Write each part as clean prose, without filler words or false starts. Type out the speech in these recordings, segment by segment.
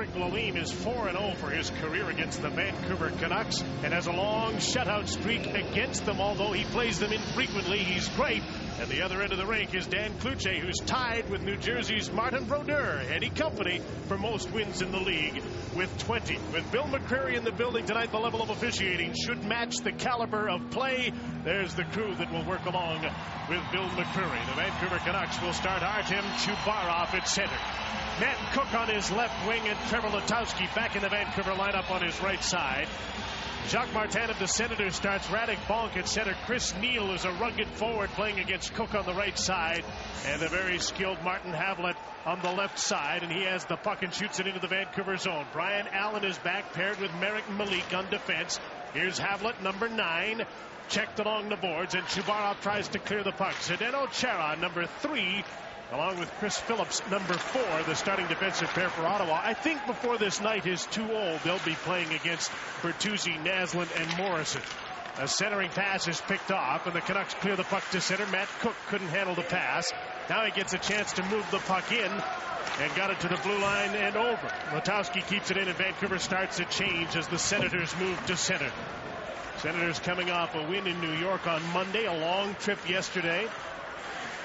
Patrick Lalime is 4-0 for his career against the Vancouver Canucks and has a long shutout streak against them. Although he plays them infrequently, he's great. At the other end of the rink is Dan Cloutier, who's tied with New Jersey's Martin Brodeur, Eddie Company, for most wins in the league with 20. With Bill McCreary in the building tonight, the level of officiating should match the caliber of play. There's the crew that will work along with Bill McCreary. The Vancouver Canucks will start Artem Chubarov at center. Matt Cook on his left wing and Trevor Letowski back in the Vancouver lineup on his right side. Jacques Martin of the Senators starts. Radek Bonk at center. Chris Neal is a rugged forward playing against Cook on the right side. And the very skilled Martin Havlat on the left side. And he has the puck and shoots it into the Vancouver zone. Brian Allen is back paired with Merrick Malik on defense. Here's Havlat, number 9. Checked along the boards, and Chubarov tries to clear the puck. Zdeno Chara, number 3. Along with Chris Phillips, number 4, the starting defensive pair for Ottawa. I think before this night is too old, they'll be playing against Bertuzzi, Naslund, and Morrison. A centering pass is picked off, and the Canucks clear the puck to center. Matt Cook couldn't handle the pass. Now he gets a chance to move the puck in and got it to the blue line and over. Letowski keeps it in, and Vancouver starts a change as the Senators move to center. Senators coming off a win in New York on Monday, a long trip yesterday,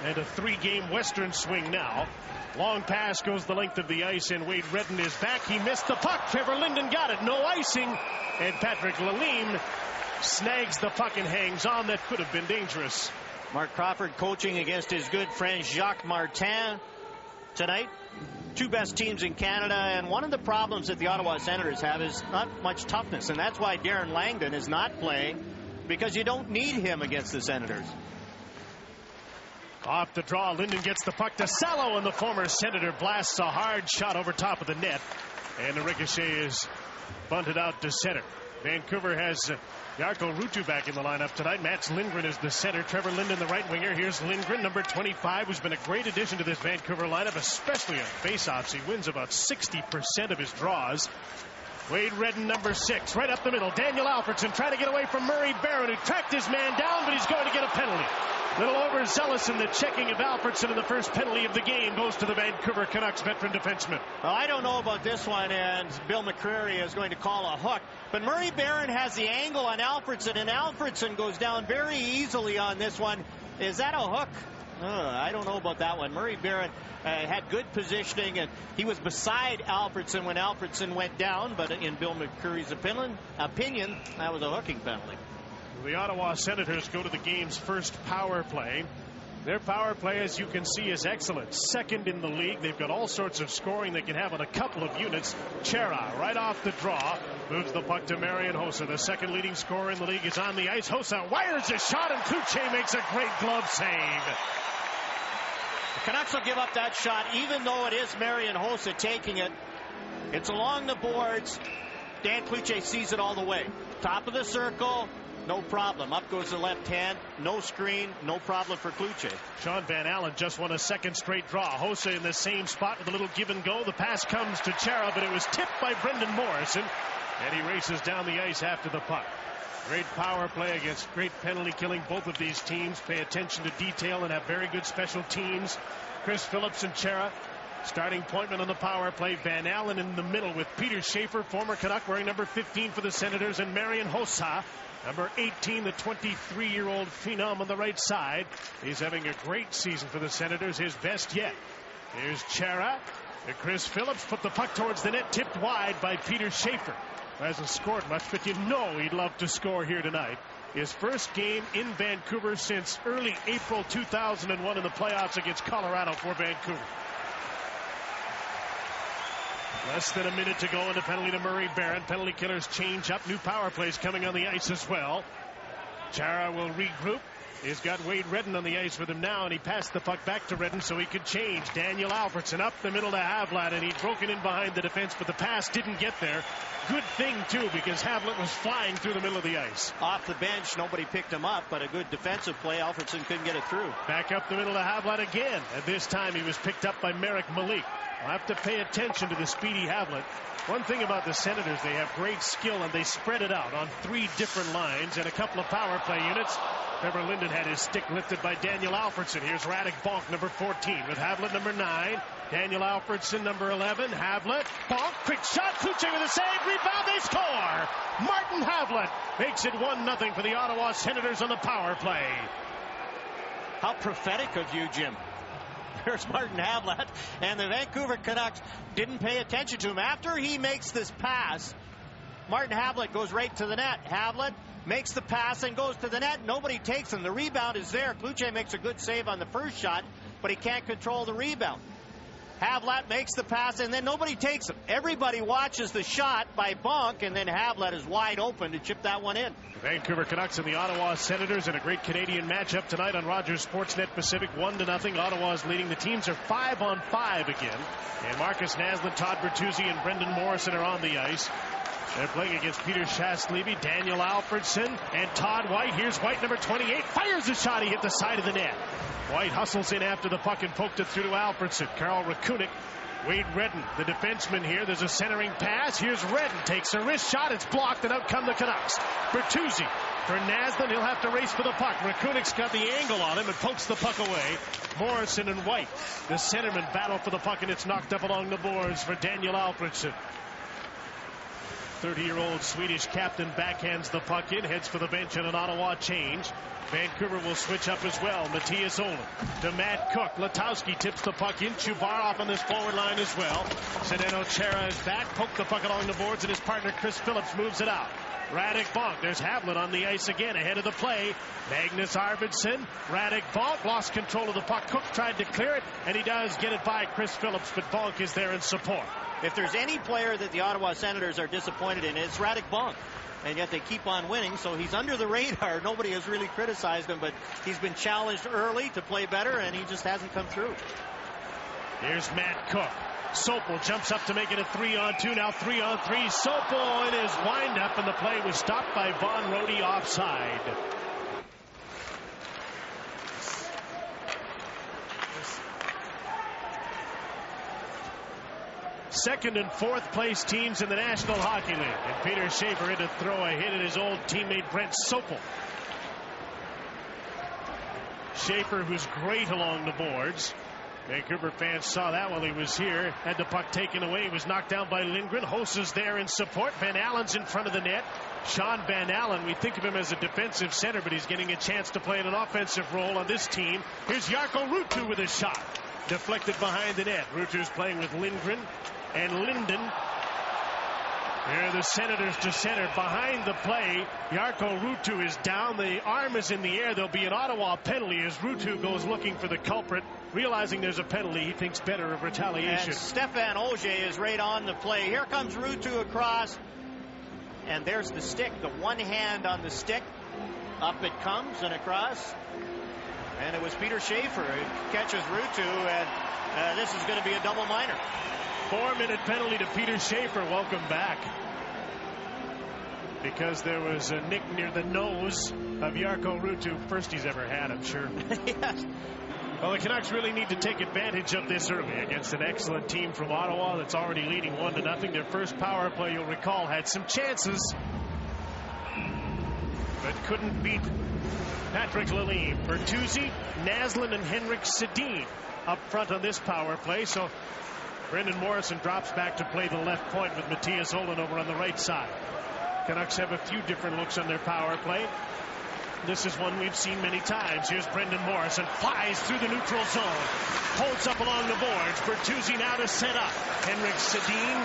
and a 3-game Western swing now. Long pass goes the length of the ice, and Wade Redden is back. He missed the puck. Trevor Linden got it. No icing. And Patrick Lalime snags the puck and hangs on. That could have been dangerous. Mark Crawford coaching against his good friend Jacques Martin tonight. Two best teams in Canada, and one of the problems that the Ottawa Senators have is not much toughness, and that's why Darren Langdon is not playing, because you don't need him against the Senators. Off the draw, Linden gets the puck to Salo, and the former Senator blasts a hard shot over top of the net, and the ricochet is bunted out to center. Vancouver has Jarkko Ruutu back in the lineup tonight. Mats Lindgren is the center. Trevor Linden, the right winger. Here's Lindgren, number 25, who's been a great addition to this Vancouver lineup, especially on faceoffs. He wins about 60% of his draws. Wade Redden, number 6, right up the middle. Daniel Alfredsson trying to get away from Murray Barron, who tracked his man down, but he's going to get a penalty. A little overzealous in the checking of Alfredsson, and the first penalty of the game goes to the Vancouver Canucks veteran defenseman. Well, I don't know about this one, and Bill McCreary is going to call a hook. But Murray Barron has the angle on Alfredsson, and Alfredsson goes down very easily on this one. Is that a hook? I don't know about that one. Murray Barron had good positioning, and he was beside Alfredsson when Alfredsson went down. But in Bill McCreary's opinion, that was a hooking penalty. The Ottawa Senators go to the game's first power play. Their power play, as you can see, is excellent. Second in the league. They've got all sorts of scoring they can have on a couple of units. Chara, right off the draw, moves the puck to Marian Hossa. The second leading scorer in the league is on the ice. Hossa wires a shot, and Cloutier makes a great glove save. The Canucks will give up that shot, even though it is Marian Hossa taking it. It's along the boards. Dan Cloutier sees it all the way. Top of the circle. No problem. Up goes the left hand. No screen. No problem for Cloutier. Sean Van Allen just won a second straight draw. Hossa in the same spot with a little give and go. The pass comes to Chara, but it was tipped by Brendan Morrison, and he races down the ice after the puck. Great power play against great penalty killing. Both of these teams pay attention to detail and have very good special teams. Chris Phillips and Chara starting pointman on the power play. Van Allen in the middle with Peter Schaefer, former Canuck, wearing number 15 for the Senators, and Marian Hossa, number 18, the 23-year-old phenom on the right side. He's having a great season for the Senators, his best yet. Here's Chara. Chris Phillips put the puck towards the net, tipped wide by Peter Schaefer. Hasn't scored much, but you know he'd love to score here tonight. His first game in Vancouver since early April 2001 in the playoffs against Colorado for Vancouver. Less than a minute to go, and a penalty to Murray Barron. Penalty killers change up. New power plays coming on the ice as well. Chara will regroup. He's got Wade Redden on the ice with him now, and he passed the puck back to Redden so he could change. Daniel Alfredsson up the middle to Havlat, and he'd broken in behind the defense, but the pass didn't get there. Good thing, too, because Havlat was flying through the middle of the ice. Off the bench, nobody picked him up, but a good defensive play. Alfredsson couldn't get it through. Back up the middle to Havlat again, and this time he was picked up by Merrick Malik. I'll have to pay attention to the speedy Havlat. One thing about the Senators, they have great skill, and they spread it out on 3 different lines and a couple of power play units. Trevor Linden had his stick lifted by Daniel Alfredsson. Here's Radek Bonk, number 14, with Havlat, number 9. Daniel Alfredsson, number 11. Havlat, Bonk, quick shot. Cloutier with a save. Rebound, they score. Martin Havlat makes it 1-0 for the Ottawa Senators on the power play. How prophetic of you, Jim. There's Martin Havlat, and the Vancouver Canucks didn't pay attention to him. After he makes this pass, Martin Havlat goes right to the net. Havlat makes the pass and goes to the net. Nobody takes him. The rebound is there. Cloutier makes a good save on the first shot, but he can't control the rebound. Havlat makes the pass, and then nobody takes him. Everybody watches the shot by Bonk, and then Havlat is wide open to chip that one in. The Vancouver Canucks and the Ottawa Senators in a great Canadian matchup tonight on Rogers Sportsnet Pacific. 1-0. Ottawa's leading. The teams are 5-on-5 again. And Marcus Naslund, Todd Bertuzzi, and Brendan Morrison are on the ice. They're playing against Peter Shastlevy, Daniel Alfredsson, and Todd White. Here's White, number 28. Fires a shot. He hit the side of the net. White hustles in after the puck and poked it through to Alfredsson. Karl Rakunik, Wade Redden, the defenseman here. There's a centering pass. Here's Redden. Takes a wrist shot. It's blocked, and out come the Canucks. Bertuzzi for Naslund. He'll have to race for the puck. Rakunik's got the angle on him and pokes the puck away. Morrison and White, the centerman, battle for the puck, and it's knocked up along the boards for Daniel Alfredsson. 30-year-old Swedish captain backhands the puck in, heads for the bench, and an Ottawa change. Vancouver will switch up as well. Matthias Olin to Matt Cook. Latowski tips the puck in. Chubar off on this forward line as well. Zdeno Chara is back. Poked the puck along the boards, and his partner Chris Phillips moves it out. Radek Bonk. There's Havlat on the ice again ahead of the play. Magnus Arvidsson. Radek Bonk lost control of the puck. Cook tried to clear it, and he does get it by Chris Phillips, but Bonk is there in support. If there's any player that the Ottawa Senators are disappointed in, it's Radek Bonk. And yet they keep on winning, so he's under the radar. Nobody has really criticized him, but he's been challenged early to play better, and he just hasn't come through. Here's Matt Cook. Sopel jumps up to make it a 3-on-2. Now 3-on-3. Sopel in his windup, and the play was stopped by Von Rode offside. Second and fourth place teams in the National Hockey League. And Peter Schaefer in to throw a hit at his old teammate Brent Sopel. Schaefer, who's great along the boards. Vancouver fans saw that while he was here. Had the puck taken away. He was knocked down by Lindgren. Hoss is there in support. Van Allen's in front of the net. Sean Van Allen, we think of him as a defensive center, but he's getting a chance to play in an offensive role on this team. Here's Jarkko Ruutu with a shot. Deflected behind the net. Ruutu's playing with Lindgren and Linden. Here are the Senators to center. Behind the play, Jarkko Ruutu is down. The arm is in the air. There'll be an Ottawa penalty as Ruutu goes looking for the culprit. Realizing there's a penalty, he thinks better of retaliation. And Stefan Auger is right on the play. Here comes Ruutu across. And there's the stick. The one hand on the stick. Up it comes and across. And it was Peter Schaefer who catches Ruutu. And this is going to be a double minor. 4-minute penalty to Peter Schaefer. Welcome back. Because there was a nick near the nose of Jarkko Ruutu. First he's ever had, I'm sure. Yes. Well, the Canucks really need to take advantage of this early against an excellent team from Ottawa that's already leading 1-0. Their first power play, you'll recall, had some chances, but couldn't beat Patrick Lalime. Bertuzzi, Naslund, and Henrik Sedin up front on this power play. So Brendan Morrison drops back to play the left point with Matthias Olin over on the right side. Canucks have a few different looks on their power play. This is one we've seen many times. Here's Brendan Morrison. Flies through the neutral zone. Holds up along the boards. Bertuzzi now to set up. Henrik Sedin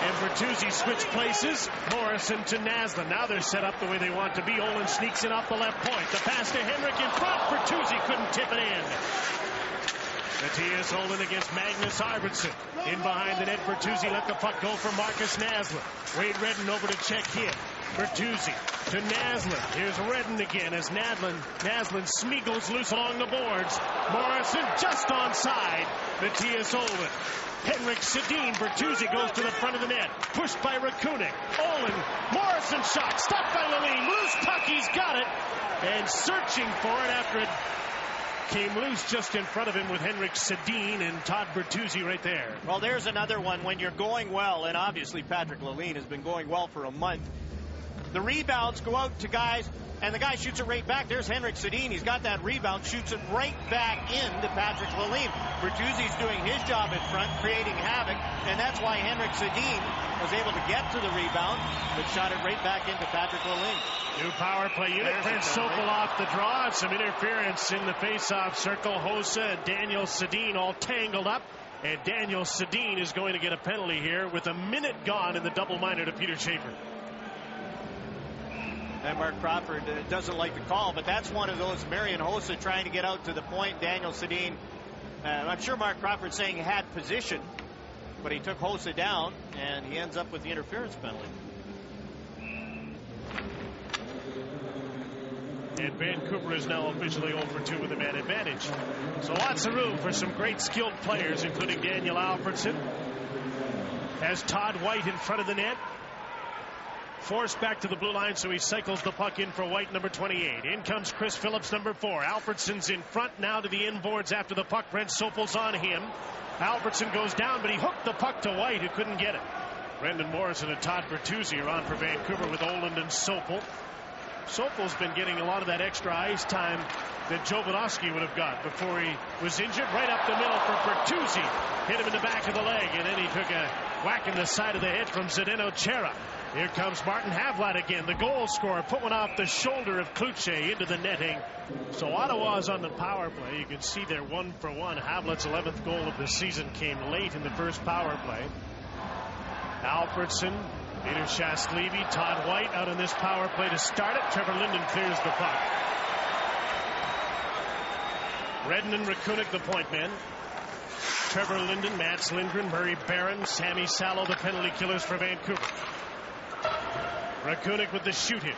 and Bertuzzi switch places. Morrison to Naslund. Now they're set up the way they want to be. Olin sneaks in off the left point. The pass to Henrik in front. Bertuzzi couldn't tip it in. Matthias Olin against Magnus Arvidsson. In behind the net, Bertuzzi let the puck go for Marcus Naslund. Wade Redden over to check hit. Bertuzzi to Naslund. Here's Redden again as Naslund smeagles loose along the boards. Morrison just onside. Matthias Olin. Henrik Sedin. Bertuzzi goes to the front of the net. Pushed by Rakunik. Olin. Morrison shot. Stopped by Lalime. Loose puck. He's got it. And searching for it after it came loose just in front of him with Henrik Sedin and Todd Bertuzzi right there. Well, there's another one when you're going well, and obviously Patrick Lalime has been going well for a month. The rebounds go out to guys, and the guy shoots it right back. There's Henrik Sedin. He's got that rebound, shoots it right back into Patrick Lalime. Bertuzzi's doing his job in front, creating havoc, and that's why Henrik Sedin was able to get to the rebound, but shot it right back into Patrick Lalime. New power play unit. Brent Sopel off the draw, and some interference in the face-off circle. Hossa and Daniel Sedin all tangled up, and Daniel Sedin is going to get a penalty here with a minute gone in the double minor to Peter Schaefer. And Mark Crawford doesn't like the call, but that's one of those. Marian Hossa trying to get out to the point. Daniel Sedin, I'm sure Mark Crawford saying he had position, but he took Hossa down, and he ends up with the interference penalty. And Vancouver is now officially 0 for 2 with a man advantage. So lots of room for some great skilled players, including Daniel Alfredsson. Has Todd White in front of the net. Forced back to the blue line, so he cycles the puck in for White, number 28. In comes Chris Phillips, number 4. Alfredsson's in front now to the inboards after the puck. Brent Sopel's on him. Alfredsson goes down, but he hooked the puck to White, who couldn't get it. Brendan Morrison and Todd Bertuzzi are on for Vancouver with Oland and Sopel. Sopel's been getting a lot of that extra ice time that Jovanovski would have got before he was injured. Right up the middle for Bertuzzi. Hit him in the back of the leg, and then he took a whack in the side of the head from Zdeno Chara. Here comes Martin Havlat again, the goal scorer. Put one off the shoulder of Cloutier into the netting. So Ottawa's on the power play. You can see they're 1 for 1. Havlat's 11th goal of the season came late in the first power play. Alfredsson, Peter Shastlevy, Todd White out on this power play to start it. Trevor Linden clears the puck. Redden and Rakunik, the point men. Trevor Linden, Mats Lindgren, Murray Barron, Sammy Salo, the penalty killers for Vancouver. Rakunik with the shoot hit.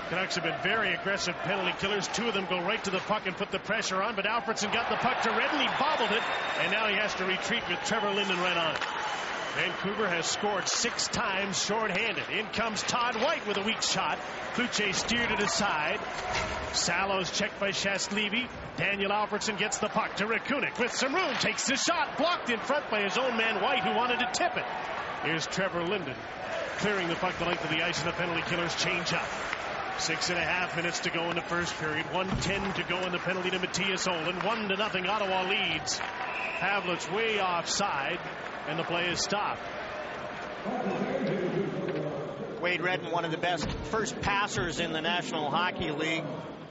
Canucks have been very aggressive penalty killers. 2 of them go right to the puck and put the pressure on, but Alfredsson got the puck to Redden. He bobbled it, and now he has to retreat with Trevor Linden right on it. Vancouver has scored 6 times shorthanded. In comes Todd White with a weak shot. Cloutier steered it aside. Salo's checked by Shastlevy. Daniel Alfredsson gets the puck to Rakunik with some room. Takes the shot. Blocked in front by his own man White, who wanted to tip it. Here's Trevor Linden clearing the puck the length of the ice, and the penalty killers change up. 6.5 minutes to go in the first period. 1:10 to go in the penalty to Matthias Ohlund. 1-0 Ottawa leads. Havlat's way offside, and the play is stopped. Wade Redden, one of the best first passers in the National Hockey League,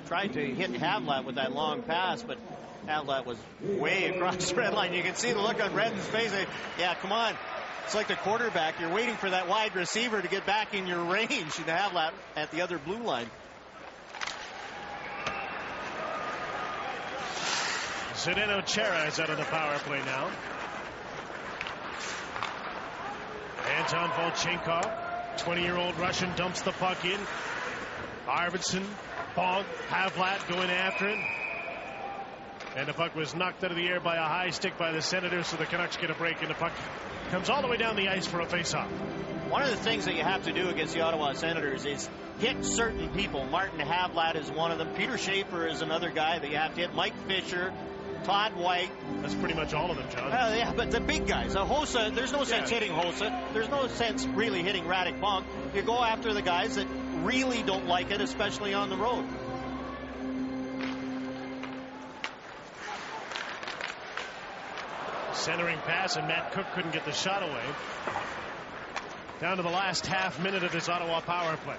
tried to hit Havlat with that long pass, but Havlat was way across the red line. You can see the look on Redden's face. Yeah, come on. It's like the quarterback. You're waiting for that wide receiver to get back in your range, and Havlat at the other blue line. Zdeno Chara is out of the power play now. Anton Volchenkov, 20-year-old Russian, dumps the puck in. Arvidsson, Bonk, Havlat going after it. And the puck was knocked out of the air by a high stick by the Senators, so the Canucks get a break, and the puck comes all the way down the ice for a faceoff. One of the things that you have to do against the Ottawa Senators is hit certain people. Martin Havlat is one of them. Peter Schaefer is another guy that you have to hit. Mike Fisher, Todd White. That's pretty much all of them, John. Yeah, but the big guys. Hossa, there's no sense hitting Hossa. There's no sense really hitting Radek Bonk. You go after the guys that really don't like it, especially on the road. Centering pass, and Matt Cook couldn't get the shot away. Down to the last half minute of this Ottawa power play.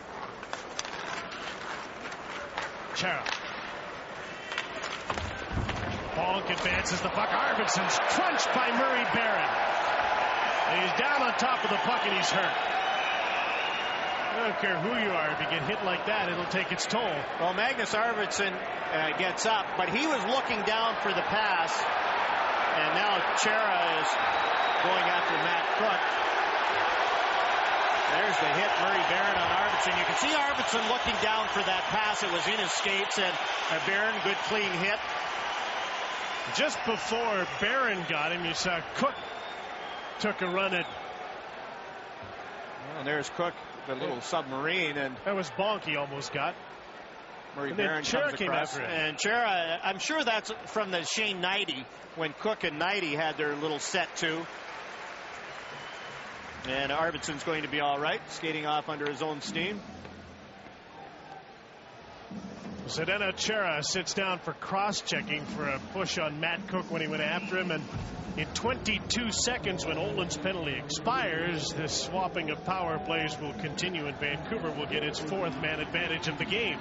Chara. Bonk advances the puck. Arvidsson's crunched by Murray Barron. And he's down on top of the puck, and he's hurt. I don't care who you are. If you get hit like that, it'll take its toll. Well, Magnus Arvidsson gets up, but he was looking down for the pass. And now Chara is going after Matt Cook. There's the hit, Murray Barron on Arvidsson. You can see Arvidsson looking down for that pass. It was in his skates, and Barron, good clean hit. Just before Barron got him, you saw Cook took a run at. Well, there's Cook, the little submarine, and that was Bonk he almost got. Murray Barron comes across, and Chara, I'm sure that's from the Shane Knighty, when Cook and Knighty had their little set too. And Arvidsson's going to be all right, skating off under his own steam. Zdeno Chara sits down for cross-checking for a push on Matt Cook when he went after him. And in 22 seconds, when Olin's penalty expires, this swapping of power plays will continue, and Vancouver will get its 4th man advantage of the game.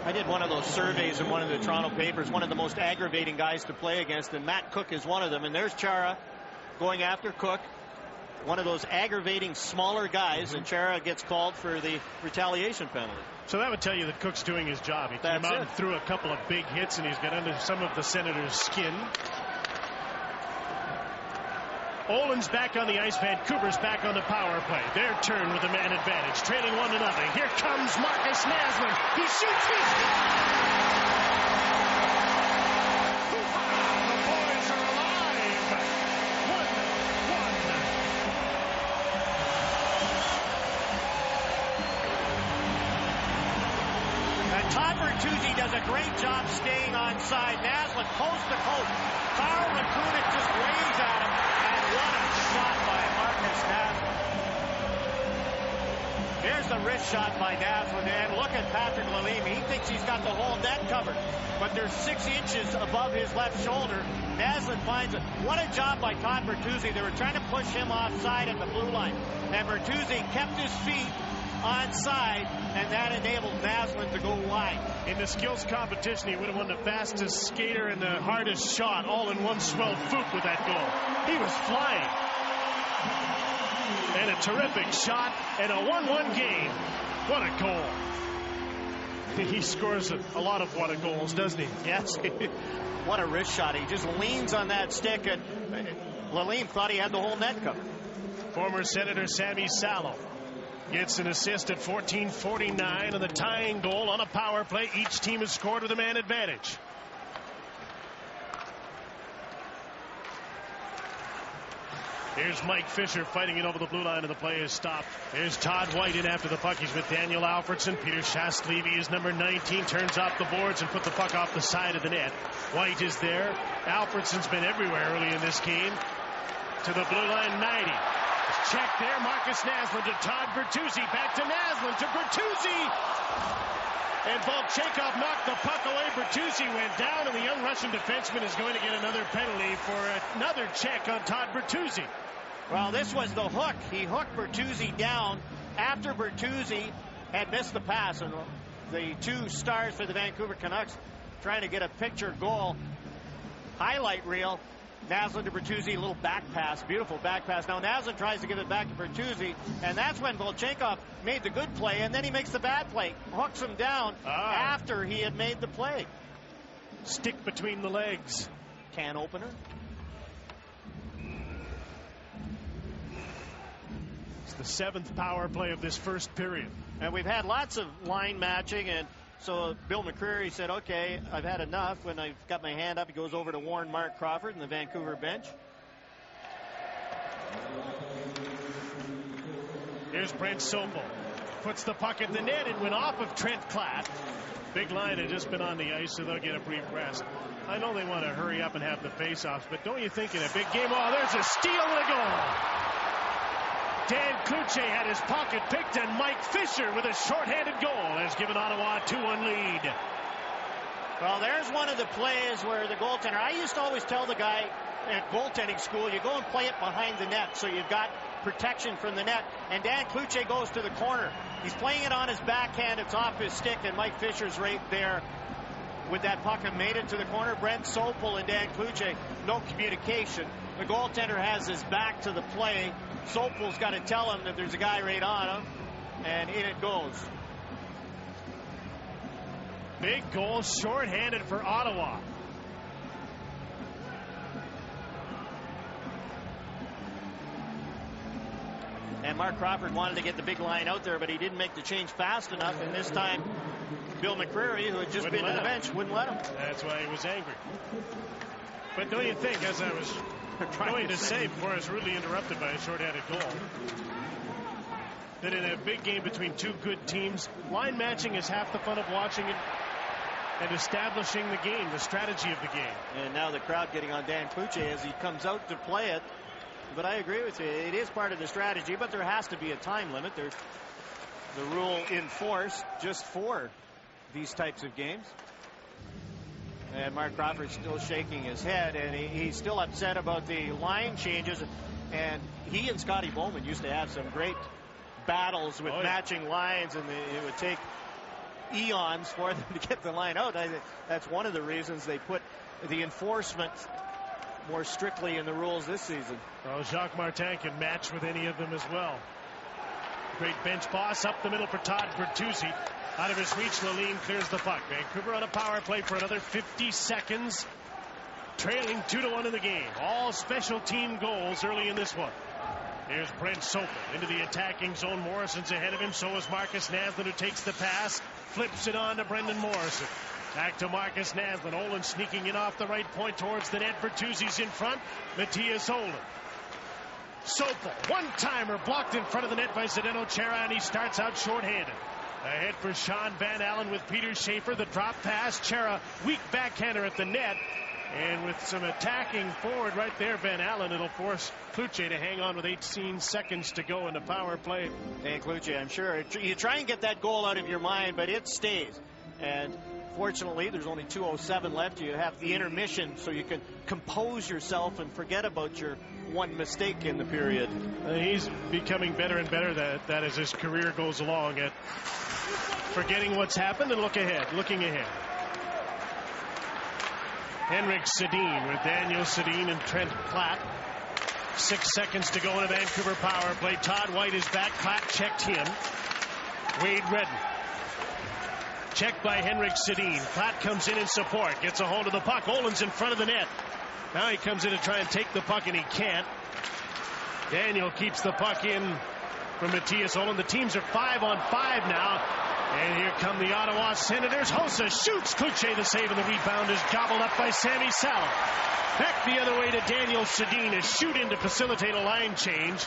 I did one of those surveys in one of the Toronto papers, one of the most aggravating guys to play against, and Matt Cook is one of them. And there's Chara going after Cook, one of those aggravating smaller guys, and Chara gets called for the retaliation penalty. So that would tell you that Cook's doing his job. He came out and threw a couple of big hits, and he's got under some of the Senators' skin. Olin's back on the ice. Vancouver's back on the power play. Their turn with the man advantage, trailing 1-0. Here comes Marcus Naslund. He shoots. He The boys are alive. 1-1. And Todd Bertuzzi does a great job staying on side. Naslund coast to coast. Carl Rakunin just waves at him. What a shot by Marcus Naslund. Here's the wrist shot by Naslund, and look at Patrick Lalime. He thinks he's got the whole net covered, but there's 6 inches above his left shoulder. Naslund finds it. What a job by Todd Bertuzzi. They were trying to push him offside at the blue line, and Bertuzzi kept his feet onside, and that enabled Naslund to go wide. In the skills competition, he would have won the fastest skater and the hardest shot all in one swell foop with that goal. He was flying. And a terrific shot and a 1-1 game. What a goal. He scores a lot of what a goals, doesn't he? Yes. What a wrist shot. He just leans on that stick, and Lalime thought he had the whole net covered. Former Senator Sammy Salo gets an assist at 14:49 on the tying goal on a power play. Each team has scored with a man advantage. Here's Mike Fisher fighting it over the blue line, and the play is stopped. There's Todd White in after the puck. He's with Daniel Alfredsson. Peter Shastlevy is number 19. Turns off the boards and put the puck off the side of the net. White is there. Alfredsson's been everywhere early in this game. To the blue line, 90. Check there. Marcus Naslund to Todd Bertuzzi. Back to Naslund to Bertuzzi. And Volchenkov knocked the puck away. Bertuzzi went down, and the young Russian defenseman is going to get another penalty for another check on Todd Bertuzzi. Well, this was the hook. He hooked Bertuzzi down after Bertuzzi had missed the pass. And the 2 stars for the Vancouver Canucks trying to get a picture goal highlight reel. Naslund to Bertuzzi, a little back pass, beautiful back pass. Now Naslund tries to give it back to Bertuzzi, and that's when Volchenkov made the good play, and then he makes the bad play, hooks him down after he had made the play. Stick between the legs. Can opener. It's the 7th power play of this first period. And we've had lots of line matching, and so Bill McCreary said, okay, I've had enough. When I've got my hand up, he goes over to Warren Mark Crawford in the Vancouver bench. Here's Brent Sopel. Puts the puck in the net and went off of Trent Klatt. Big line had just been on the ice, so they'll get a brief rest. I know they want to hurry up and have the face-offs, but don't you think in a big game, oh, there's a steal and a goal. Dan Cloutier had his pocket picked, and Mike Fisher with a shorthanded goal has given Ottawa a 2-1 lead. Well, there's one of the plays where the goaltender, I used to always tell the guy at goaltending school, you go and play it behind the net so you've got protection from the net. And Dan Cloutier goes to the corner. He's playing it on his backhand. It's off his stick, and Mike Fisher's right there with that puck and made it to the corner. Brent Sopel and Dan Cloutier, no communication. The goaltender has his back to the play. Sopel's got to tell him that there's a guy right on him, and in it goes. Big goal, shorthanded for Ottawa. And Mark Crawford wanted to get the big line out there, but he didn't make the change fast enough, and this time Bill McCreary, who had just been to the bench, wouldn't let him. That's why he was angry. But don't you think, as I was going to say before I was rudely interrupted by a shorthanded goal, that in a big game between two good teams, line matching is half the fun of watching it and establishing the game, the strategy of the game. And now the crowd getting on Dan Cloutier as he comes out to play it. But I agree with you. It is part of the strategy, but there has to be a time limit. There's the rule in force just for these types of games. And Mark Crawford's still shaking his head, and he's still upset about the line changes. And he and Scotty Bowman used to have some great battles with matching lines, and it would take eons for them to get the line out. That's one of the reasons they put the enforcement more strictly in the rules this season. Well, Jacques Martin can match with any of them as well. Great bench boss up the middle for Todd Bertuzzi. Out of his reach, Lalime clears the puck. Vancouver on a power play for another 50 seconds. Trailing 2-1 in the game. All special team goals early in this one. Here's Brent Sopel into the attacking zone. Morrison's ahead of him. So is Marcus Naslund, who takes the pass. Flips it on to Brendan Morrison. Back to Marcus Naslund. Olin sneaking in off the right point towards the net. Bertuzzi's in front. Matthias Olin. Sopel, one-timer blocked in front of the net by Zdeno Chara, and he starts out shorthanded. Ahead for Sean Van Allen with Peter Schaefer. The drop pass. Chara, weak backhander at the net. And with some attacking forward right there, Van Allen, it'll force Cloutier to hang on with 18 seconds to go in the power play. Hey, Cloutier, I'm sure you try and get that goal out of your mind, but it stays. And fortunately, there's only 2:07 left. You have the intermission, so you can compose yourself and forget about your one mistake in the period. He's becoming better and better that as his career goes along at forgetting what's happened and looking ahead. Henrik Sedin with Daniel Sedin and Trent Platt. 6 seconds to go in a Vancouver power play. Todd White is back. Platt checked him. Wade Redden. Checked by Henrik Sedin. Platt comes in support. Gets a hold of the puck. Olin's in front of the net. Now he comes in to try and take the puck, and he can't. Daniel keeps the puck in from Matthias Olin. The teams are 5-on-5 now. And here come the Ottawa Senators. Hossa shoots. Cloutier the save, and the rebound is gobbled up by Sammy Salo. Back the other way to Daniel Sedin. A shoot in to facilitate a line change.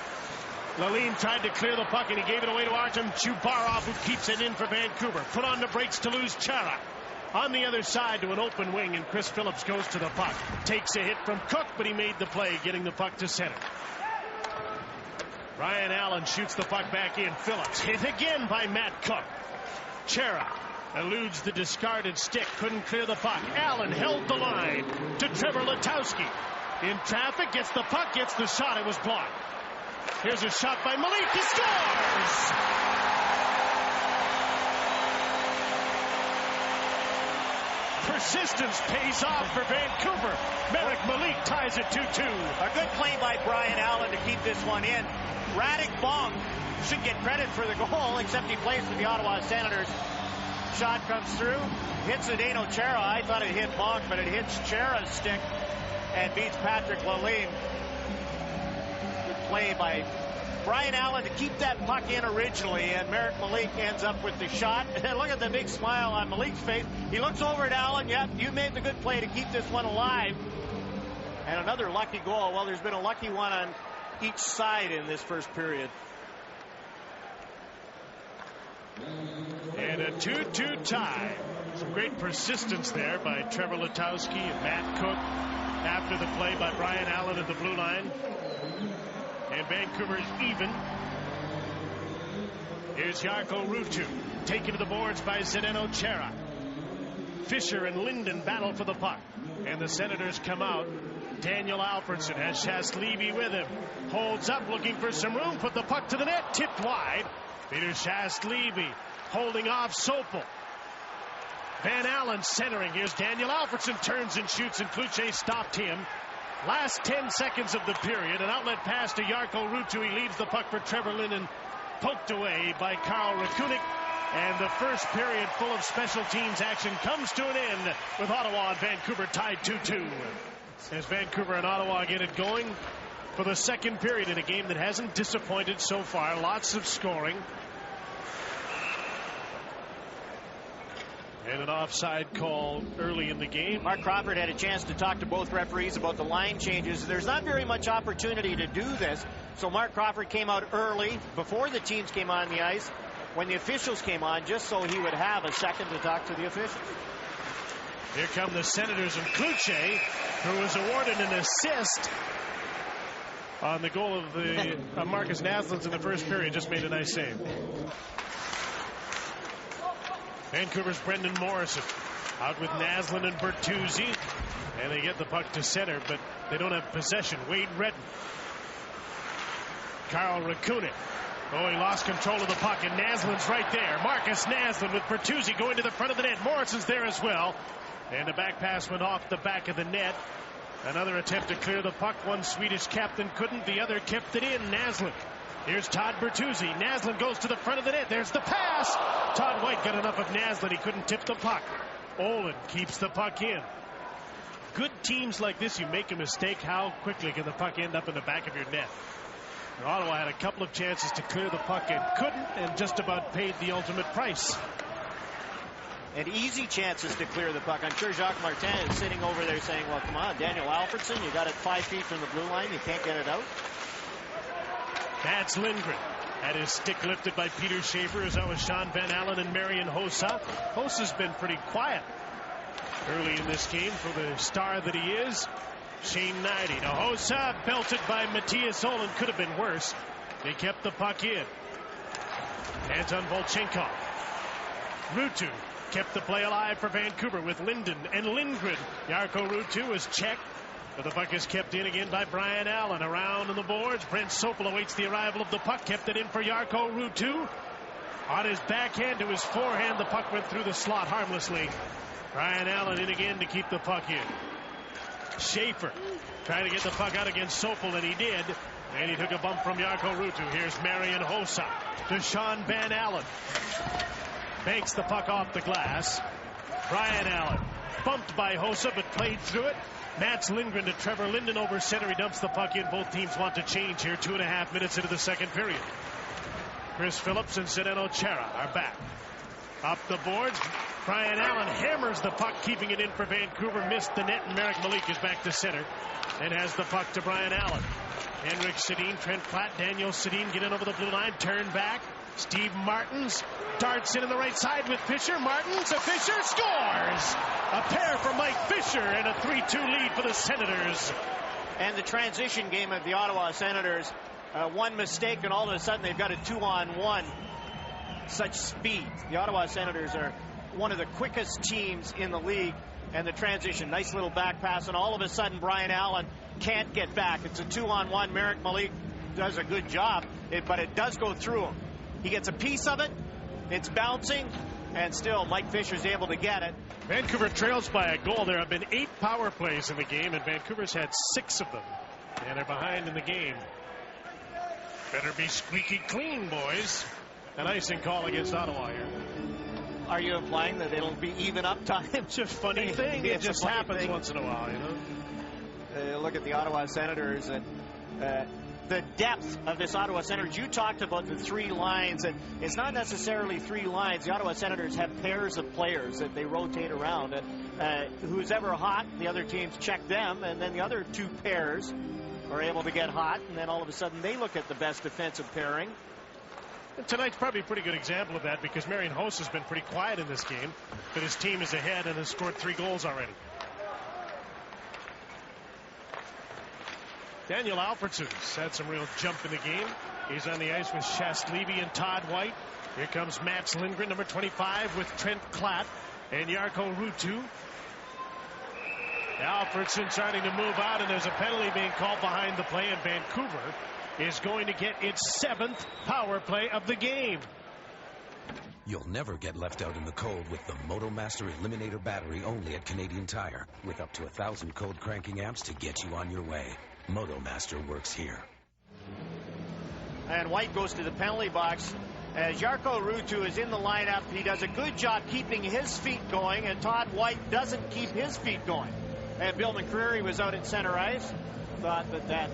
Lalime tried to clear the puck, and he gave it away to Artem Chubarov, who keeps it in for Vancouver. Put on the brakes to lose Chara. On the other side to an open wing, and Chris Phillips goes to the puck. Takes a hit from Cook, but he made the play, getting the puck to center. Ryan Allen shoots the puck back in. Phillips hit again by Matt Cook. Chara eludes the discarded stick. Couldn't clear the puck. Allen held the line to Trevor Letowski. In traffic, gets the puck, gets the shot. It was blocked. Here's a shot by Malik. He scores! Persistence pays off for Vancouver. Merrick Malik ties it 2-2. A good play by Brian Allen to keep this one in. Radek Bonk should get credit for the goal, except he plays for the Ottawa Senators. Shot comes through, hits Zdeno Chara. I thought it hit Bonk, but it hits Chara's stick and beats Patrick Lalime. Good play by Brian Allen to keep that puck in originally, and Merrick Malik ends up with the shot. And look at the big smile on Malik's face. He looks over at Allen. Yep, you made the good play to keep this one alive. And another lucky goal. Well, there's been a lucky one on each side in this first period. And a 2-2 tie. Some great persistence there by Trevor Letowski and Matt Cook after the play by Brian Allen at the blue line. And Vancouver's even. Here's Jarkko Ruutu taken to the boards by Zdeno Chara. Fisher and Linden battle for the puck, and the Senators come out. Daniel Alfredsson has Shastlevy with him. Holds up, looking for some room. Put the puck to the net. Tipped wide. Peter Shastlevy holding off Sopel. Van Allen centering. Here's Daniel Alfredsson. Turns and shoots, and Cloutier stopped him. Last 10 seconds of the period. An outlet pass to Jarkko Ruutu. He leaves the puck for Trevor Linden. Poked away by Carl Rakunik. And the first period full of special teams action comes to an end with Ottawa and Vancouver tied 2-2. As Vancouver and Ottawa get it going for the second period in a game that hasn't disappointed so far. Lots of scoring. And an offside call early in the game. Mark Crawford had a chance to talk to both referees about the line changes. There's not very much opportunity to do this. So Mark Crawford came out early before the teams came on the ice, when the officials came on, just so he would have a second to talk to the officials. Here come the Senators, and Cloutier, who was awarded an assist on the goal of the Marcus Naslin's in the first period. Just made a nice save. Vancouver's Brendan Morrison out with Naslin and Bertuzzi, and they get the puck to center, but they don't have possession. Wade Redden. Carl Rakunin. Oh, he lost control of the puck, and Naslin's right there. Marcus Naslin with Bertuzzi going to the front of the net. Morrison's there as well, and the back pass went off the back of the net. Another attempt to clear the puck. One Swedish captain couldn't. The other kept it in. Naslin. Here's Todd Bertuzzi. Naslin goes to the front of the net. There's the pass. Todd White got enough of Naslin. He couldn't tip the puck. Olin keeps the puck in. Good teams like this, you make a mistake, how quickly can the puck end up in the back of your net? Ottawa had a couple of chances to clear the puck and couldn't, and just about paid the ultimate price. And easy chances to clear the puck. I'm sure Jacques Martin is sitting over there saying, well, come on, Daniel Alfredsson, you got it 5 feet from the blue line. You can't get it out. Mats Lindgren had his stick lifted by Peter Schaefer, as that was Sean Van Allen and Marian Hossa. Hossa's been pretty quiet early in this game for the star that he is. Shane Knighty. Now Hossa belted by Matthias Olin. Could have been worse. They kept the puck in. Anton Volchenkov. Ruutu kept the play alive for Vancouver with Linden and Lindgren. Jarkko Ruutu is checked, but the puck is kept in again by Brian Allen. Around on the boards, Brent Sopel awaits the arrival of the puck. Kept it in for Jarkko Ruutu. On his backhand to his forehand, the puck went through the slot harmlessly. Brian Allen in again to keep the puck in. Schaefer trying to get the puck out against Sopel, and he did. And he took a bump from Jarkko Ruutu. Here's Marian Hossa to Sean Van Allen. Banks the puck off the glass. Brian Allen bumped by Hossa but played through it. Mats Lindgren to Trevor Linden over center. He dumps the puck in. Both teams want to change here. 2.5 minutes into the second period. Chris Phillips and Zdeno Chara are back. Up the boards. Brian Allen hammers the puck, keeping it in for Vancouver. Missed the net, and Merrick Malik is back to center and has the puck to Brian Allen. Henrik Sedin, Trent Platt, Daniel Sedin get in over the blue line. Turn back. Steve Martins darts in on the right side with Fisher. Martins, a Fisher scores! A pair for Mike Fisher and a 3-2 lead for the Senators. And the transition game of the Ottawa Senators. One mistake and all of a sudden they've got a 2-on-1. Such speed. The Ottawa Senators are one of the quickest teams in the league. And the transition, nice little back pass, and all of a sudden Brian Allen can't get back. It's a 2-on-1. Merrick Malik does a good job, but it does go through him. He gets a piece of it. It's bouncing, and still Mike Fisher's able to get it. Vancouver trails by a goal. There have been 8 power plays in the game, and Vancouver's had 6 of them. And they're behind in the game. Better be squeaky clean, boys. An icing call against Ottawa here. Are you implying that it'll be even up time? It's a funny thing. It just happens once in a while, you know. Look at the Ottawa Senators and the depth of this Ottawa Senators. You talked about the 3 lines, and it's not necessarily 3 lines. The Ottawa Senators have pairs of players that they rotate around, and who's ever hot, the other teams check them, and then the other 2 pairs are able to get hot, and then all of a sudden they look at the best defensive pairing. Tonight's probably a pretty good example of that, because Marian Hossa has been pretty quiet in this game, but his team is ahead and has scored 3 goals already. Daniel Alfredsson's had some real jump in the game. He's on the ice with Shast Levy and Todd White. Here comes Mats Lindgren, number 25, with Trent Klatt and Jarkko Ruutu. Alfredsson starting to move out, and there's a penalty being called behind the play, and Vancouver is going to get its 7th power play of the game. You'll never get left out in the cold with the MotoMaster Eliminator battery, only at Canadian Tire, with up to 1,000 cold cranking amps to get you on your way. MotoMaster works here. And White goes to the penalty box. As Jarkko Ruutu is in the lineup, he does a good job keeping his feet going, and Todd White doesn't keep his feet going. And Bill McCreary was out at center ice. Thought that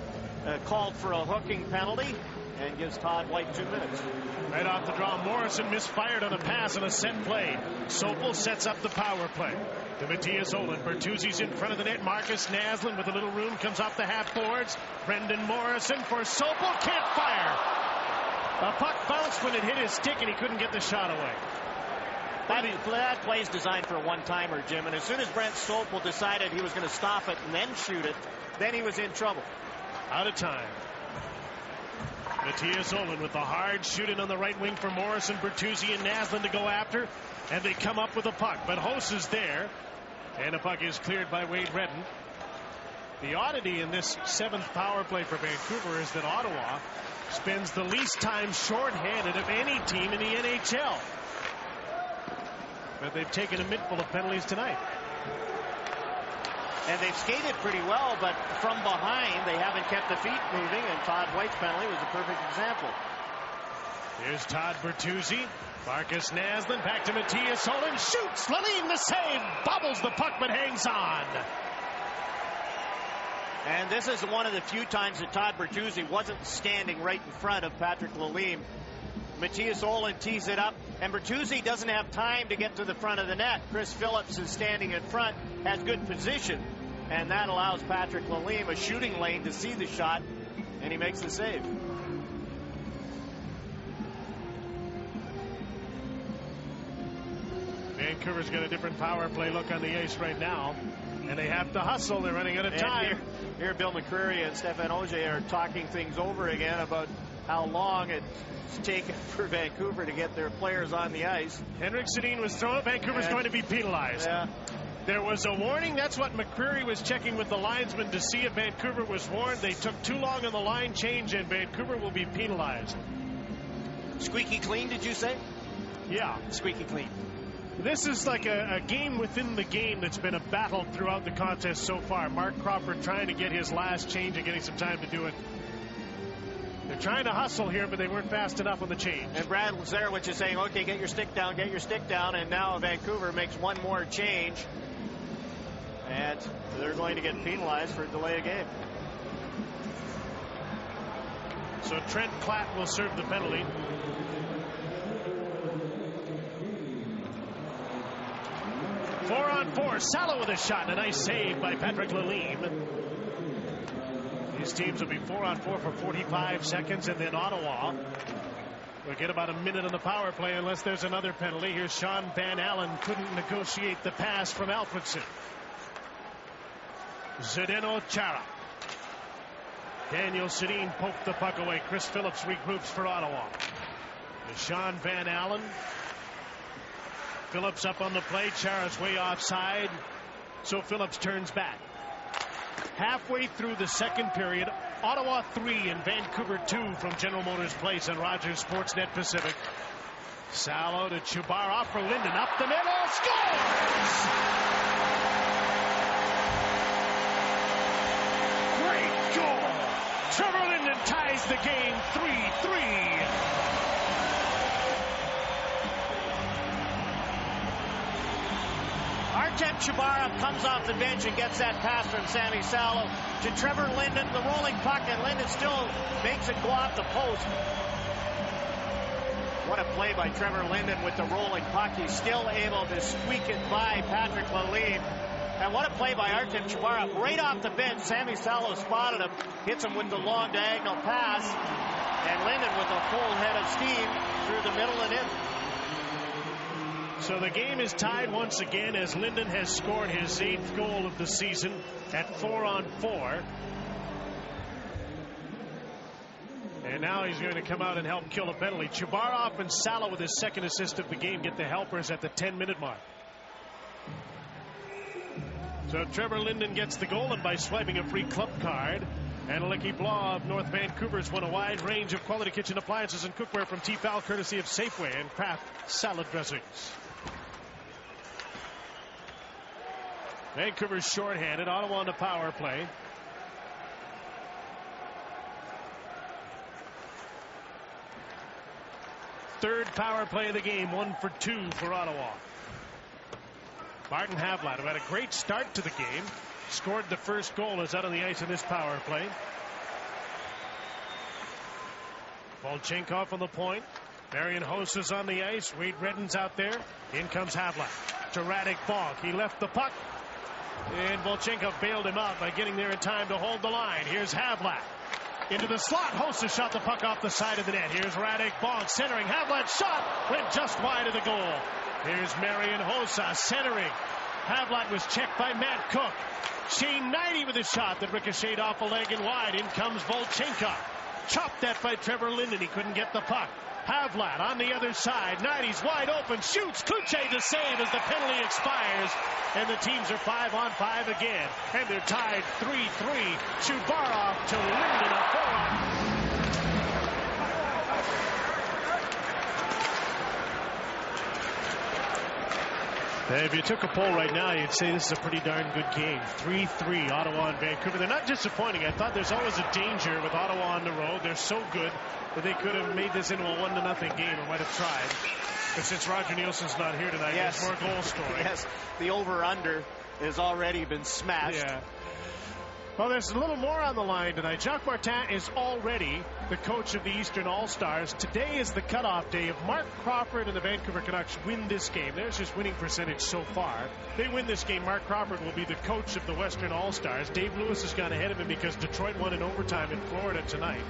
called for a hooking penalty and gives Todd White 2 minutes. Right off the draw, Morrison misfired on a pass on a set play. Sopel sets up the power play. To Matthias Olin. Bertuzzi's in front of the net. Marcus Naslin with a little room comes off the half boards. Brendan Morrison for Sopel. Can't fire. A puck bounced when it hit his stick and he couldn't get the shot away. That play's designed for a one-timer, Jim, and as soon as Brent Sopel decided he was going to stop it and then shoot it, then he was in trouble. Out of time. Matthias Olin with the hard shooting on the right wing for Morrison, Bertuzzi, and Naslund to go after. And they come up with a puck. But Hose is there. And the puck is cleared by Wade Redden. The oddity in this 7th power play for Vancouver is that Ottawa spends the least time shorthanded of any team in the NHL. But they've taken a mittful of penalties tonight. And they've skated pretty well, but from behind, they haven't kept the feet moving, and Todd White's penalty was a perfect example. Here's Todd Bertuzzi. Marcus Naslund back to Matthias Olin. Shoots. Lalime the save. Bobbles the puck, but hangs on. And this is one of the few times that Todd Bertuzzi wasn't standing right in front of Patrick Lalime. Matthias Olin tees it up, and Bertuzzi doesn't have time to get to the front of the net. Chris Phillips is standing in front, has good position, and that allows Patrick Lalime a shooting lane to see the shot, and he makes the save. Vancouver's got a different power play look on the ice right now, and they have to hustle. They're running out of time. Here Bill McCreary and Stefan Auger are talking things over again about how long it's taken for Vancouver to get their players on the ice. Henrik Sedin was thrown. Vancouver's going to be penalized. Yeah. There was a warning. That's what McCreary was checking with the linesman to see if Vancouver was warned. They took too long on the line change, and Vancouver will be penalized. Squeaky clean, did you say? Yeah. Squeaky clean. This is like a game within the game that's been a battle throughout the contest so far. Mark Crawford trying to get his last change and getting some time to do it. They're trying to hustle here, but they weren't fast enough on the change. And Brad Lazarevich is saying, okay, get your stick down, get your stick down. And now Vancouver makes one more change. And they're going to get penalized for a delay of game. So Trent Platt will serve the penalty. Four on four. Salo with a shot. A nice save by Patrick Lalime. These teams will be 4 on 4 for 45 seconds, and then Ottawa will get about a minute on the power play unless there's another penalty. Here's Sean Van Allen. Couldn't negotiate the pass from Alfredson. Zdeno Chara. Daniel Sedin poked the puck away. Chris Phillips regroups for Ottawa. There's Sean Van Allen. Phillips up on the play. Chara's way offside, so Phillips turns back. Halfway through the second period, Ottawa 3 and Vancouver 2 from General Motors Place and Rogers Sportsnet Pacific. Salo to Chubar, off for Linden, up the middle, scores! Great goal! Trevor Linden ties the game 3-3. Artem Chubarov comes off the bench and gets that pass from Sammy Salo to Trevor Linden. The rolling puck, and Linden still makes it go off the post. What a play by Trevor Linden with the rolling puck. He's still able to squeak it by Patrick Lalime. And what a play by Artem Chubarov. Right off the bench, Sammy Salo spotted him, hits him with the long diagonal pass, and Linden with a full head of steam through the middle and in. So the game is tied once again as Linden has scored his 8th goal of the season at 4 on 4. And now he's going to come out and help kill a penalty. Chubarov and Salo with his 2nd assist of the game get the helpers at the 10-minute mark. So Trevor Linden gets the goal, and by swiping a free club card, Annaleki Blah of North Vancouver's won a wide range of quality kitchen appliances and cookware from Tefal, courtesy of Safeway and Kraft salad dressings. Vancouver's shorthanded. Ottawa on the power play. Third power play of the game, 1 for 2 for Ottawa. Martin Havlat, who had a great start to the game, scored the first goal, is out on the ice in this power play. Volchenkov on the point. Marian Hose is on the ice. Wade Redden's out there. In comes Havlat to Radek Bonk. He left the puck, and Volchenkov bailed him out by getting there in time to hold the line. Here's Havlat into the slot. Hossa shot the puck off the side of the net. Here's Radek Bonk centering. Havlat's shot went just wide of the goal. Here's Marian Hossa centering. Havlat was checked by Matt Cook. Shane Knighty with a shot that ricocheted off a leg and wide. In comes Volchenkov. Chopped that by Trevor Linden. He couldn't get the puck. Havlat on the other side. Knighty's wide open. Shoots. Cloutier to save as the penalty expires. And the teams are 5-on-5 again. And they're tied 3-3. Chubarov to Linden. A 4-on. If you took a poll right now, you'd say this is a pretty darn good game. 3-3, Ottawa and Vancouver. They're not disappointing. I thought there's always a danger with Ottawa on the road. They're so good that they could have made this into a 1-0 game or might have tried. But since Roger Nielsen's not here tonight, yes, there's more goal story. Yes, the over-under has already been smashed. Yeah. Well, there's a little more on the line tonight. Jacques Martin is already the coach of the Eastern All-Stars. Today is the cutoff day. If Mark Crawford and the Vancouver Canucks win this game, there's his winning percentage so far. If they win this game, Mark Crawford will be the coach of the Western All-Stars. Dave Lewis has gone ahead of him because Detroit won in overtime in Florida tonight.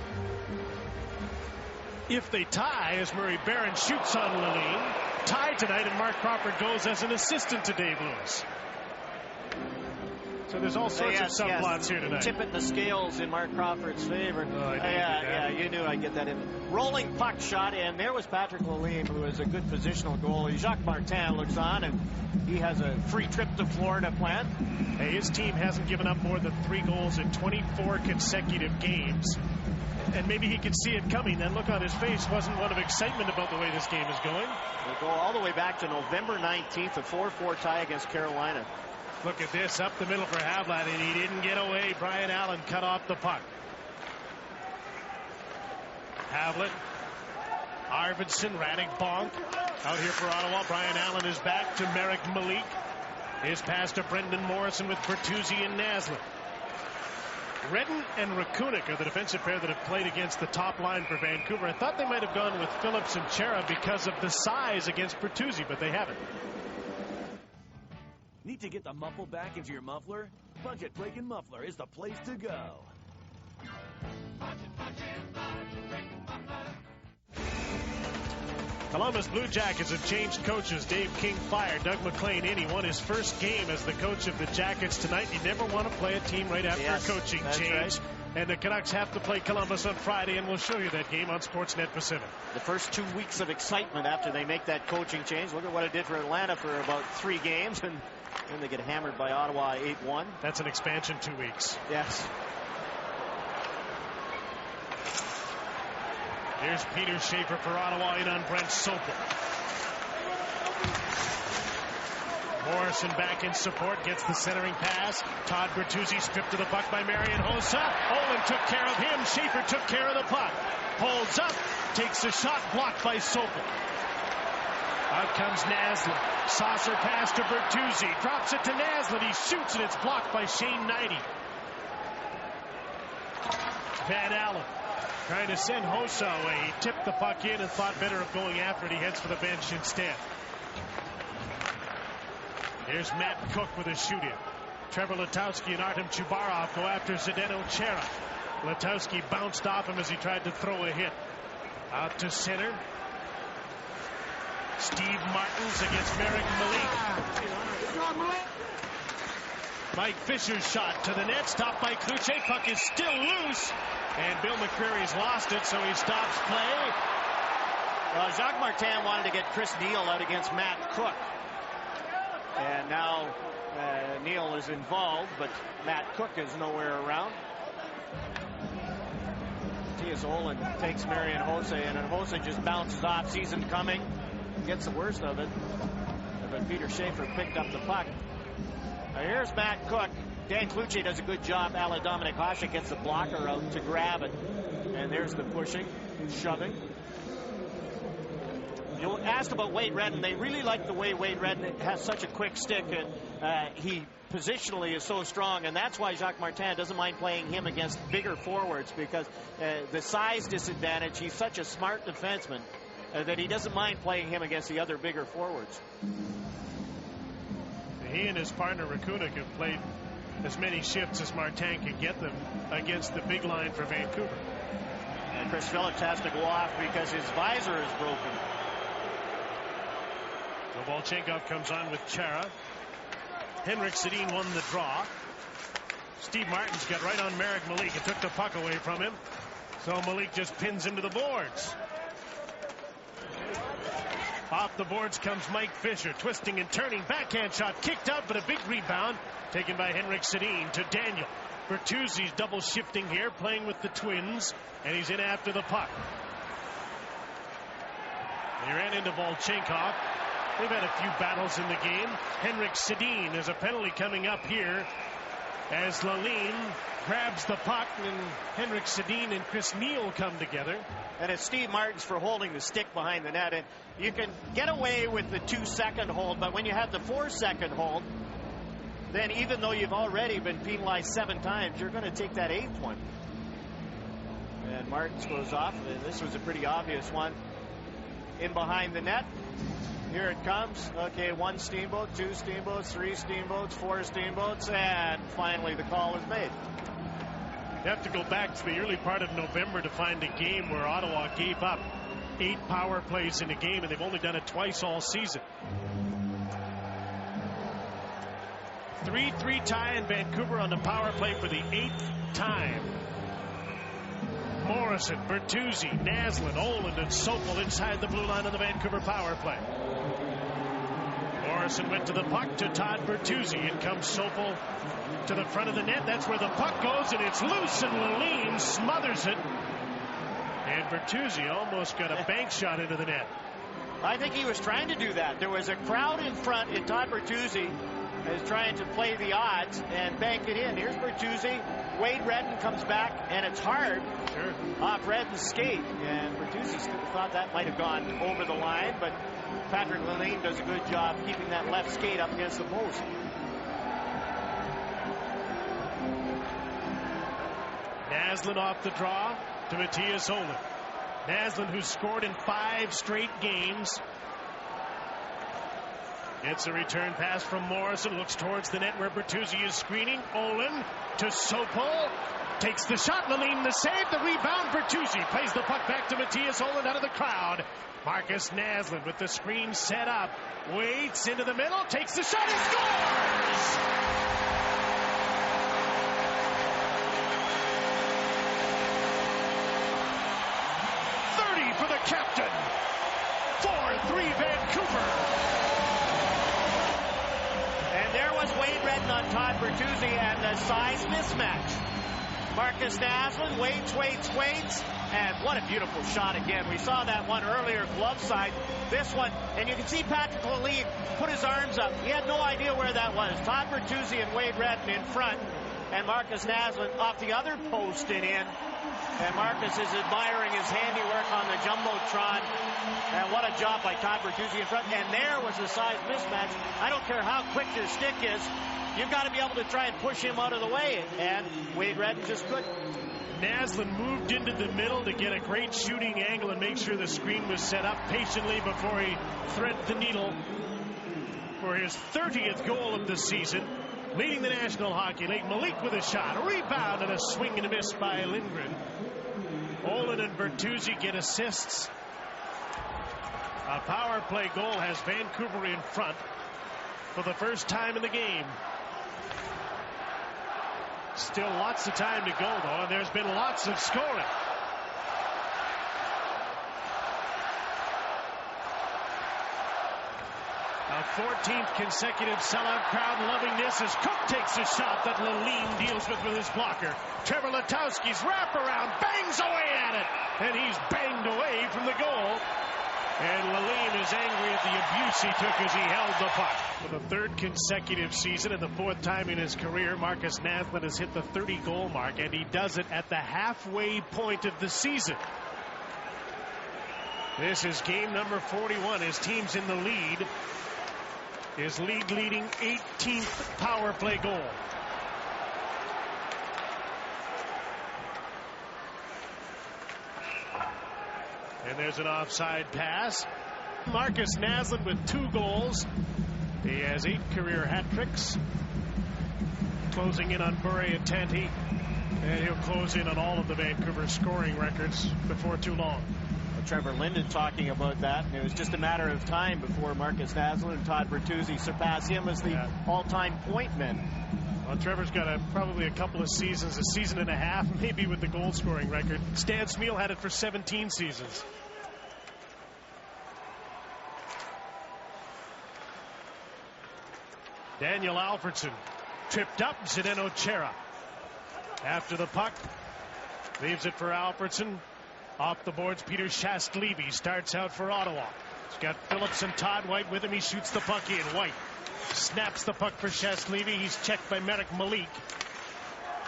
If they tie, as Murray Barron shoots on Lalime, tie tonight, and Mark Crawford goes as an assistant to Dave Lewis. So there's all sorts of subplots here tonight. Tipping the scales in Mark Crawford's favor. Yeah, you knew I'd get that in. Rolling puck shot, and there was Patrick Lalime, who is a good positional goalie. Jacques Martin looks on, and he has a free trip to Florida planned. Hey, his team hasn't given up more than 3 goals in 24 consecutive games. And maybe he could see it coming. That look on his face wasn't one of excitement about the way this game is going. We'll go all the way back to November 19th, a 4-4 tie against Carolina. Look at this, up the middle for Havlat, and he didn't get away. Brian Allen cut off the puck. Havlat, Arvidsson, Radek Bonk. Out here for Ottawa, Brian Allen is back to Merrick Malik. His pass to Brendan Morrison with Bertuzzi and Naslund. Redden and Rakunik are the defensive pair that have played against the top line for Vancouver. I thought they might have gone with Phillips and Chara because of the size against Bertuzzi, but they haven't. Need to get the muffle back into your muffler? Budget Breakin' Muffler is the place to go. Columbus Blue Jackets have changed coaches. Dave King fired Doug McLean in. He won his first game as the coach of the Jackets tonight. You never want to play a team right after a coaching change. Right. And the Canucks have to play Columbus on Friday, and we'll show you that game on Sportsnet Pacific. The first 2 weeks of excitement after they make that coaching change. Look at what it did for Atlanta for about 3 games, and then they get hammered by Ottawa 8-1. That's an expansion 2 weeks. Yes. Here's Peter Schaefer for Ottawa in on Brent Sopel. Morrison back in support, gets the centering pass. Todd Bertuzzi stripped to the puck by Marian Hossa. Olin took care of him. Schaefer took care of the puck. Holds up, takes a shot, blocked by Sopel. Out comes Naslund. Saucer pass to Bertuzzi. Drops it to Naslund. He shoots, and it's blocked by Shane Knighty. Van Allen trying to send Hossa away. He tipped the puck in and thought better of going after it. He heads for the bench instead. Here's Matt Cook with a shoot-in. Trevor Letowski and Artem Chubarov go after Zdeno Chara. Letowski bounced off him as he tried to throw a hit. Out to center. Steve Martins against Merrick Malik. Mike Fisher's shot to the net. Stopped by Cloutier. Puck is still loose. And Bill McCreary's lost it, so he stops play. Well, Jacques Martin wanted to get Chris Neal out against Matt Cook. And now Neal is involved, but Matt Cook is nowhere around. Mattias Olin takes Marian Hossa in, and Hossa just bounces off, sees him coming, gets the worst of it. But Peter Schaefer picked up the puck. Now here's Matt Cook. Dan Cloutier does a good job. Alan Dominic Hasek gets the blocker out to grab it. And there's the pushing, shoving. You asked about Wade Redden. They really like the way Wade Redden has such a quick stick, and he positionally is so strong, and that's why Jacques Martin doesn't mind playing him against bigger forwards, because the size disadvantage. He's such a smart defenseman that he doesn't mind playing him against the other bigger forwards. He and his partner Rakunik have played as many shifts as Martin could get them against the big line for Vancouver. And Chris Phillips has to go off because his visor is broken. Volchenkov comes on with Chara. Henrik Sedin won the draw. Steve Martins got right on Merrick Malik and took the puck away from him. So Malik just pins him to the boards. Off the boards comes Mike Fisher, twisting and turning, backhand shot kicked out, but a big rebound taken by Henrik Sedin to Daniel. Bertuzzi's double shifting here, playing with the Twins, and he's in after the puck. He ran into Volchenkov. They've had a few battles in the game. Henrik Sedin, there's a penalty coming up here as Lalime grabs the puck, and Henrik Sedin and Chris Neal come together. And it's Steve Martins for holding the stick behind the net. And you can get away with the 2-second hold, but when you have the 4-second hold, then even though you've already been penalized 7 times, you're going to take that 8th one. And Martins goes off, and this was a pretty obvious one. In behind the net. Here it comes. Okay, 1 steamboat, 2 steamboats, 3 steamboats, 4 steamboats, and finally the call is made. You have to go back to the early part of November to find a game where Ottawa gave up 8 power plays in a game, and they've only done it twice all season. 3-3 tie in Vancouver on the power play for the 8th time. Morrison, Bertuzzi, Naslund, Oland, and Sopel inside the blue line on the Vancouver power play. Morrison went to the puck to Todd Bertuzzi. In comes Sopel to the front of the net. That's where the puck goes, and it's loose, and Lalime smothers it. And Bertuzzi almost got a bank shot into the net. I think he was trying to do that. There was a crowd in front, and Todd Bertuzzi is trying to play the odds and bank it in. Here's Bertuzzi. Wade Redden comes back, and it's hard off Redden's skate. And Bertuzzi thought that might have gone over the line, but Patrick Lalime does a good job keeping that left skate up against the post. Naslund off the draw to Matthias Oland. Naslund, who's scored in 5 straight games. It's a return pass from Morrison. Looks towards the net where Bertuzzi is screening. Oland to Sopel. Takes the shot. Lalime the save. The rebound. Bertuzzi plays the puck back to Matthias Oland out of the crowd. Marcus Naslund with the screen set up. Waits into the middle. Takes the shot and scores! For the captain. 4-3 Vancouver. And there was Wade Redden on Todd Bertuzzi and the size mismatch. Marcus Naslund waits. And what a beautiful shot again. We saw that one earlier, glove side. This one, and you can see Patrick Lalime put his arms up. He had no idea where that was. Todd Bertuzzi and Wade Redden in front, and Marcus Naslund off the other post and in. And Marcus is admiring his handiwork on the Jumbotron. And what a job by Todd Bertuzzi in front. And there was a size mismatch. I don't care how quick your stick is. You've got to be able to try and push him out of the way. And Wade Redden just couldn't. Naslund moved into the middle to get a great shooting angle and make sure the screen was set up patiently before he threaded the needle for his 30th goal of the season. Leading the National Hockey League. Malik with a shot, a rebound, and a swing and a miss by Lindgren. Oland and Bertuzzi get assists. A power play goal has Vancouver in front for the first time in the game. Still lots of time to go, though, and there's been lots of scoring. A 14th consecutive sellout crowd loving this as Cook takes a shot that Lalime deals with his blocker. Trevor Letowski's wraparound bangs away at it, and he's banged away from the goal. And Lalime is angry at the abuse he took as he held the puck. For the 3rd consecutive season and the 4th time in his career, Marcus Naslund has hit the 30-goal mark, and he does it at the halfway point of the season. This is game number 41. His team's in the lead. His leading 18th power play goal. And there's an offside pass. Marcus Naslund with 2 goals. He has 8 career hat tricks. Closing in on Bure and Tanti. And he'll close in on all of the Vancouver scoring records before too long. Trevor Linden talking about that, and it was just a matter of time before Marcus Naslund and Todd Bertuzzi surpass him as the all-time point men. Well, Trevor's got probably a couple of seasons, a season and a half, maybe, with the goal-scoring record. Stan Smeel had it for 17 seasons. Daniel Alfredson tripped up. Zdeno Chara after the puck. Leaves it for Alfredson. Off the boards, Peter Shastlevy starts out for Ottawa. He's got Phillips and Todd White with him. He shoots the puck in. White snaps the puck for Shastlevy. He's checked by Merrick Malik.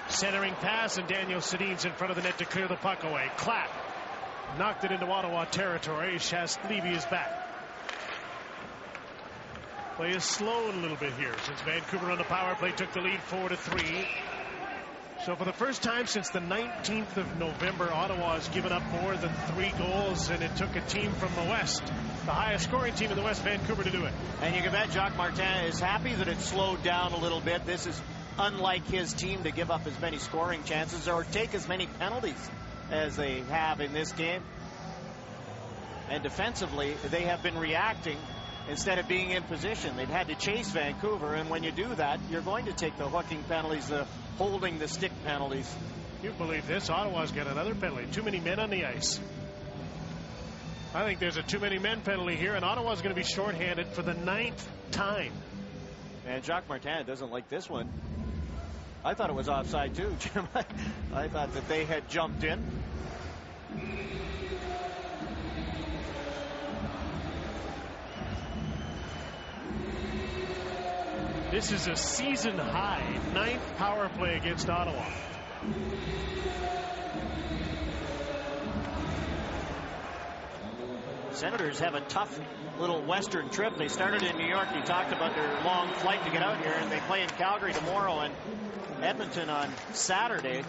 Centering pass, and Daniel Sedin's in front of the net to clear the puck away. Clapp knocked it into Ottawa territory. Shastlevy is back. Play is slowed a little bit here since Vancouver on the power play took the lead 4-3. So for the first time since the 19th of November, Ottawa has given up more than 3 goals, and it took a team from the West, the highest scoring team in the West, Vancouver, to do it. And you can bet Jacques Martin is happy that it slowed down a little bit. This is unlike his team to give up as many scoring chances or take as many penalties as they have in this game. And defensively, they have been reacting instead of being in position. They've had to chase Vancouver, and when you do that, you're going to take the hooking penalties, the holding the stick penalties. You believe this? Ottawa's got another penalty. Too many men on the ice. I think there's a too many men penalty here, and Ottawa's going to be shorthanded for the 9th time. And Jacques Martin doesn't like this one. I thought it was offside too, Jim. I thought that they had jumped in. This is a season high 9th power play against Ottawa. Senators have a tough little western trip. They started in New York. You talked about their long flight to get out here, and they play in Calgary tomorrow and Edmonton on Saturday.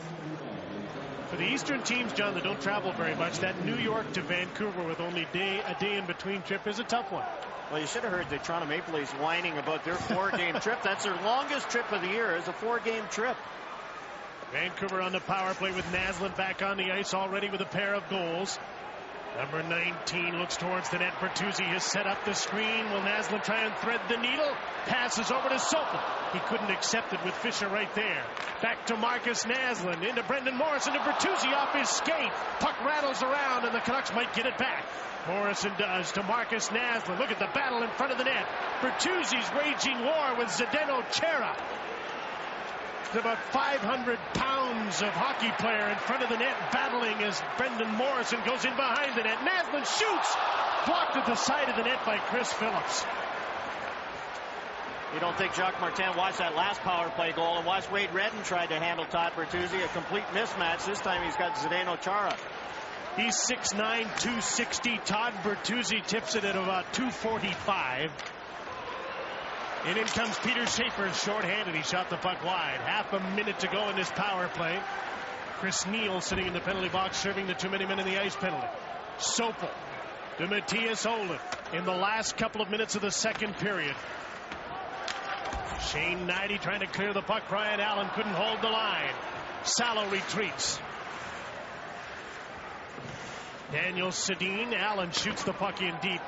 For the Eastern teams, John, that don't travel very much, that New York to Vancouver with only a day in between trip is a tough one. Well, you should have heard the Toronto Maple Leafs whining about their 4-game trip. That's their longest trip of the year, is a 4-game trip. Vancouver on the power play with Naslund back on the ice already with a pair of goals. Number 19 looks towards the net. Bertuzzi has set up the screen. Will Naslund try and thread the needle? Passes over to Sopel. He couldn't accept it with Fisher right there. Back to Marcus Naslund. Into Brendan Morrison. To Bertuzzi off his skate. Puck rattles around, and the Canucks might get it back. Morrison does to Marcus Naslund. Look at the battle in front of the net. Bertuzzi's waging war with Zdeno Chara. It's about 500 pounds of hockey player in front of the net battling as Brendan Morrison goes in behind the net. Naslund shoots. Blocked at the side of the net by Chris Phillips. You don't think Jacques Martin watched that last power play goal and watched Wade Redden try to handle Todd Bertuzzi? A complete mismatch. This time he's got Zdeno Chara. He's 6'9", 260. Todd Bertuzzi tips it at about 245. And in comes Peter Schaefer, shorthanded. He shot the puck wide. Half a minute to go in this power play. Chris Neal sitting in the penalty box serving the too many men in the ice penalty. Sopel to Matthias Olin in the last couple of minutes of the second period. Shane Knighty trying to clear the puck. Brian Allen couldn't hold the line. Salo retreats. Daniel Sedin. Allen shoots the puck in deep.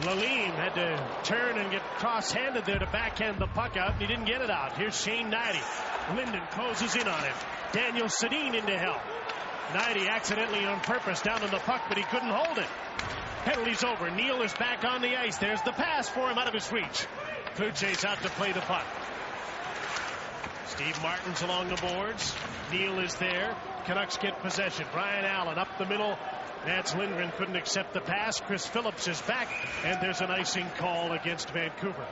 Lalime had to turn and get cross-handed there to backhand the puck out, and he didn't get it out. Here's Shane Knighty. Linden closes in on him. Daniel Sedin into help. Knighty accidentally on purpose down on the puck, but he couldn't hold it. Penalty's over. Neal is back on the ice. There's the pass for him out of his reach. Kluche's out to play the puck. Steve Martin's along the boards. Neal is there. Canucks get possession. Brian Allen up the middle. Nats Lindgren couldn't accept the pass. Chris Phillips is back, and there's an icing call against Vancouver.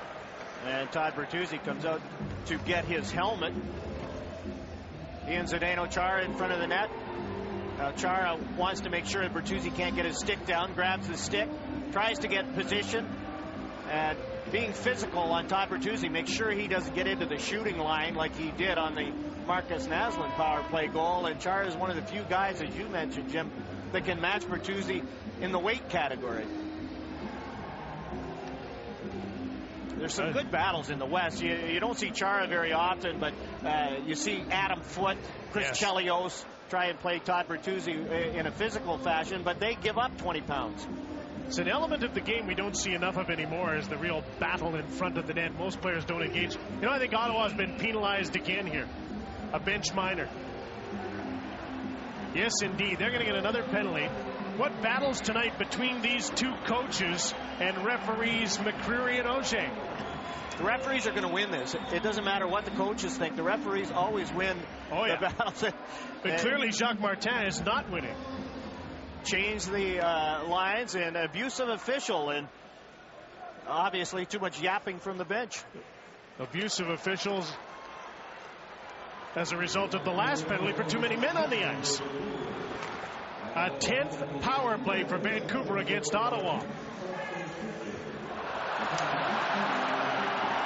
And Todd Bertuzzi comes out to get his helmet. He and Zdeno Chara in front of the net. Chara wants to make sure that Bertuzzi can't get his stick down, grabs the stick, tries to get position, and being physical on Todd Bertuzzi, makes sure he doesn't get into the shooting line like he did on the Marcus Naslund power play goal. And Chara is one of the few guys, as you mentioned, Jim, that can match Bertuzzi in the weight category. There's some good battles in the West. You don't see Chara very often, but you see Adam Foote, Chris Chelios try and play Todd Bertuzzi in a physical fashion, but they give up 20 pounds. It's an element of the game we don't see enough of anymore, is the real battle in front of the net. Most players don't engage. You know, I think Ottawa's been penalized again here. A bench minor. Yes, indeed. They're going to get another penalty. What battles tonight between these two coaches and referees McCreary and O'Shea? The referees are going to win this. It doesn't matter what the coaches think. The referees always win the battles. But clearly Jacques Martin is not winning. Change the lines, and abusive official, and obviously too much yapping from the bench. Abusive officials as a result of the last penalty for too many men on the ice. A 10th power play for Vancouver against Ottawa.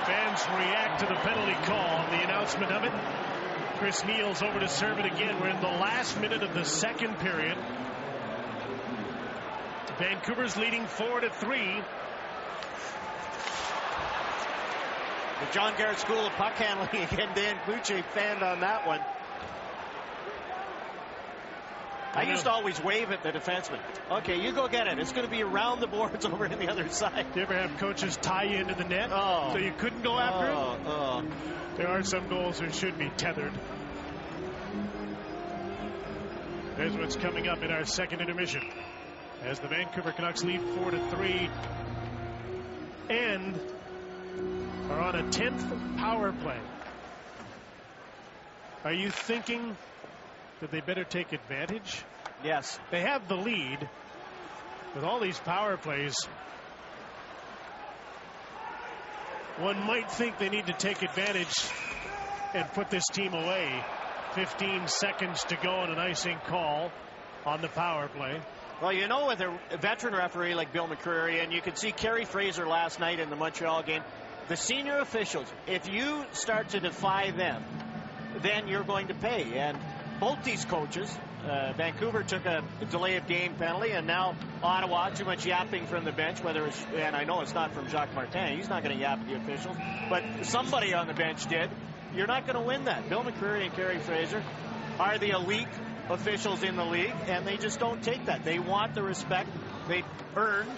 Fans react to the penalty call, the announcement of it. Chris Neal's over to serve it again. We're in the last minute of the second period. Vancouver's leading 4-3. The John Garrett School of Puck Handling again. Dan Cloutier fanned on that one. I used to always wave at the defenseman. Okay, you go get it. It's going to be around the boards over on the other side. You ever have coaches tie you into the net so you couldn't go after it? There are some goals that should be tethered. There's what's coming up in our second intermission, as the Vancouver Canucks lead 4-3 and are on a 10th power play. Are you thinking that they better take advantage? Yes. They have the lead with all these power plays. One might think they need to take advantage and put this team away. 15 seconds to go on an icing call on the power play. Well, you know, with a veteran referee like Bill McCreary, and you could see Kerry Fraser last night in the Montreal game, the senior officials, if you start to defy them, then you're going to pay. And both these coaches, Vancouver took a delay of game penalty, and now Ottawa, too much yapping from the bench, whether it's, and I know it's not from Jacques Martin, he's not going to yap at the officials, but somebody on the bench did. You're not going to win that. Bill McCreary and Kerry Fraser are the elite officials in the league, and they just don't take that. They want the respect they've earned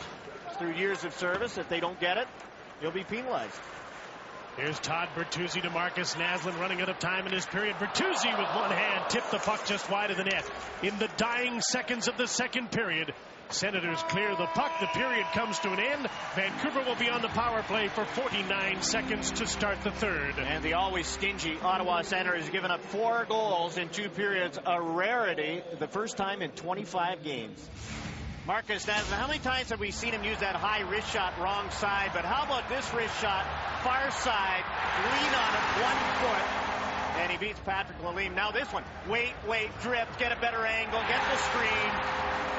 through years of service. If they don't get it, you'll be penalized. Here's Todd Bertuzzi to Marcus Naslund, running out of time in this period. Bertuzzi with one hand tipped the puck just wide of the net. In the dying seconds of the second period, Senators clear the puck. The period comes to an end. Vancouver will be on the power play for 49 seconds to start the third. And the always stingy Ottawa Senators has given up 4 goals in 2 periods, a rarity, the first time in 25 games. Marcus Naslund, how many times have we seen him use that high wrist shot wrong side? But how about this wrist shot, far side, lean on it, 1 foot, and he beats Patrick Lalime. Now this one, wait, drift, get a better angle, get the screen.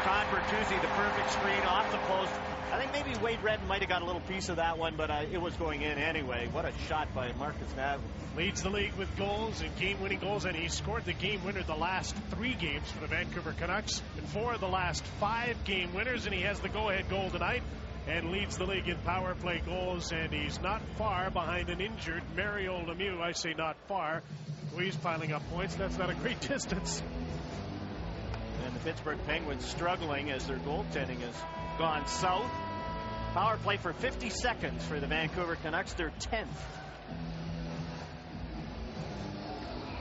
Todd Bertuzzi, the perfect screen off the post. I think maybe Wade Redden might have got a little piece of that one, but it was going in anyway. What a shot by Marcus Naslund. Leads the league with goals and game-winning goals, and he scored the game winner the last 3 games for the Vancouver Canucks, and 4 of the last 5 game winners, and he has the go-ahead goal tonight and leads the league in power play goals, and he's not far behind an injured Mario Lemieux. I say not far. He's piling up points. That's not a great distance. And the Pittsburgh Penguins struggling as their goaltending has gone south. Power play for 50 seconds for the Vancouver Canucks. They're 10th.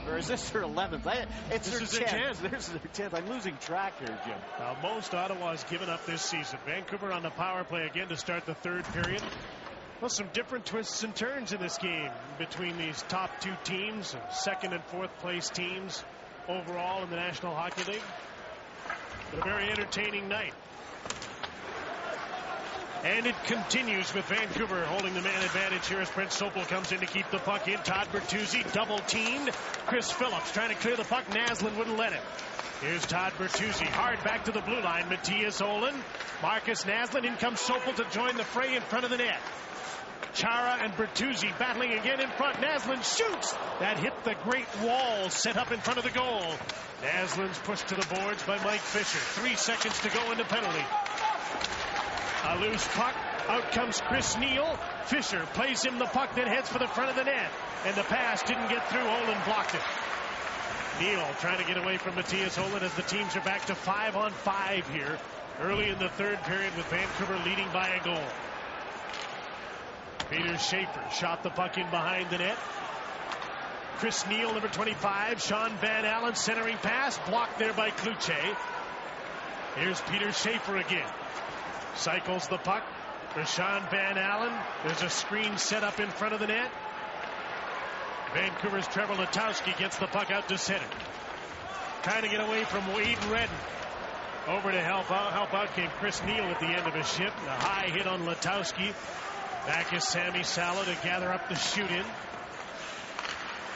Or is this their 11th? It's their 10th. This is their 10th. I'm losing track here, Jim. Most Ottawa's given up this season. Vancouver on the power play again to start the third period. Well, some different twists and turns in this game between these top 2 teams, second and fourth place teams overall in the National Hockey League. But a very entertaining night. And it continues with Vancouver holding the man advantage here as Prince Sopel comes in to keep the puck in. Todd Bertuzzi double teamed. Chris Phillips trying to clear the puck. Naslund wouldn't let it. Here's Todd Bertuzzi hard back to the blue line. Matthias Olin, Marcus Naslund. In comes Sopel to join the fray in front of the net. Chara and Bertuzzi battling again in front. Naslund shoots. That hit the great wall set up in front of the goal. Naslund's pushed to the boards by Mike Fisher. 3 seconds to go in the penalty. A loose puck. Out comes Chris Neal. Fisher plays him the puck, then heads for the front of the net. And the pass didn't get through. Olin blocked it. Neal trying to get away from Matthias Olin as the teams are back to 5-on-5 here. early in the third period with Vancouver leading by a goal. Peter Schaefer shot the puck in behind the net. Chris Neal, number 25. Sean Van Allen centering pass, blocked there by Cloutier. Here's Peter Schaefer again. Cycles the puck for Sean Van Allen. There's a screen set up in front of the net. Vancouver's Trevor Letowski gets the puck out to center. Trying to get away from Wade Redden. Over to help out came Chris Neal at the end of his shift. A high hit on Letowski. Back is Sammy Salo to gather up the shoot-in.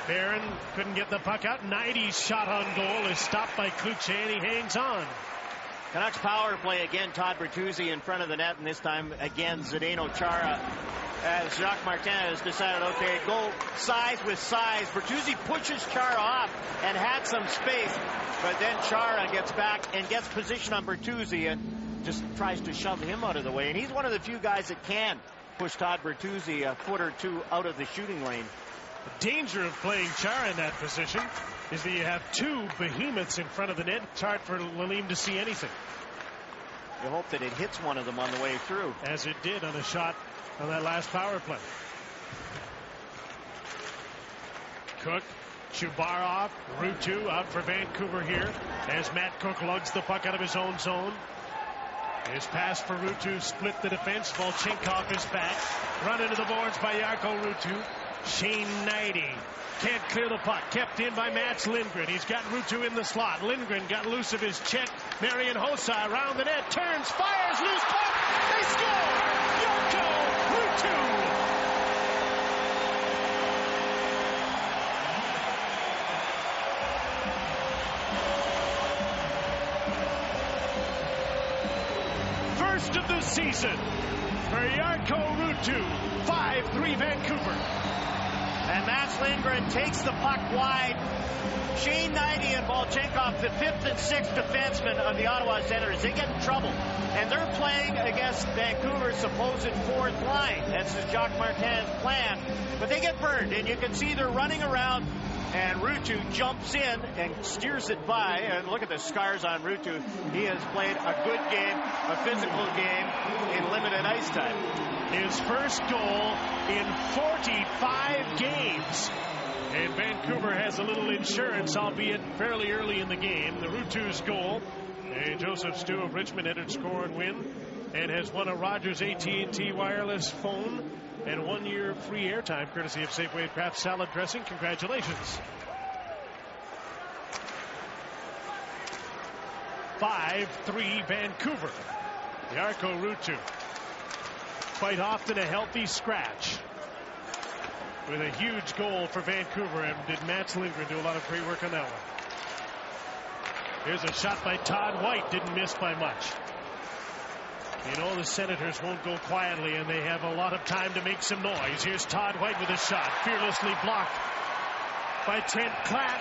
Barron couldn't get the puck out. Knighty's shot on goal is stopped by Cloutier, and he hangs on. Canucks power play again. Todd Bertuzzi in front of the net, and this time again Zdeno Chara. As Jacques Martin has decided, okay, go size with size. Bertuzzi pushes Chara off and had some space, but then Chara gets back and gets position on Bertuzzi and just tries to shove him out of the way. And he's one of the few guys that can push Todd Bertuzzi a foot or two out of the shooting lane. The danger of playing Chara in that position is that you have two behemoths in front of the net. It's hard for Lalime to see anything. You hope that it hits one of them on the way through. As it did on a shot on that last power play. Cook, Chubarov, Ruutu out for Vancouver here as Matt Cook lugs the puck out of his own zone. His pass for Ruutu split the defense. Volchenkov is back. Run into the boards by Jarkko Ruutu. Shane Knighty can't clear the puck. Kept in by Mats Lindgren. He's got Ruutu in the slot. Lindgren got loose of his check. Marian Hossa around the net. Turns, fires, loose puck. They score! Jarkko Ruutu! First of the season for Jarkko Ruutu. 5-3 Vancouver. And Mats Lindgren takes the puck wide. Shane Knighty and Volchenkov, the 5th and 6th defensemen of the Ottawa Senators, they get in trouble. And they're playing against Vancouver's supposed 4th line. That's Jacques Martin's plan. But they get burned, and you can see they're running around. And Ruutu jumps in and steers it by. And look at the scars on Ruutu. He has played a good game, a physical game in limited ice time. His first goal in 45 games. And Vancouver has a little insurance, albeit fairly early in the game. The Ruutu's goal. And Joseph Stew of Richmond entered Score and Win and has won a Rogers AT&T wireless phone and 1 year free airtime courtesy of Safeway Kraft Salad Dressing. Congratulations. 5-3 Vancouver. Jarkko Ruutu. Quite often a healthy scratch. With a huge goal for Vancouver, and did Mats Lindgren do a lot of great work on that one. Here's a shot by Todd White, didn't miss by much. You know the Senators won't go quietly, and they have a lot of time to make some noise. Here's Todd White with a shot, fearlessly blocked by Trent Klatt.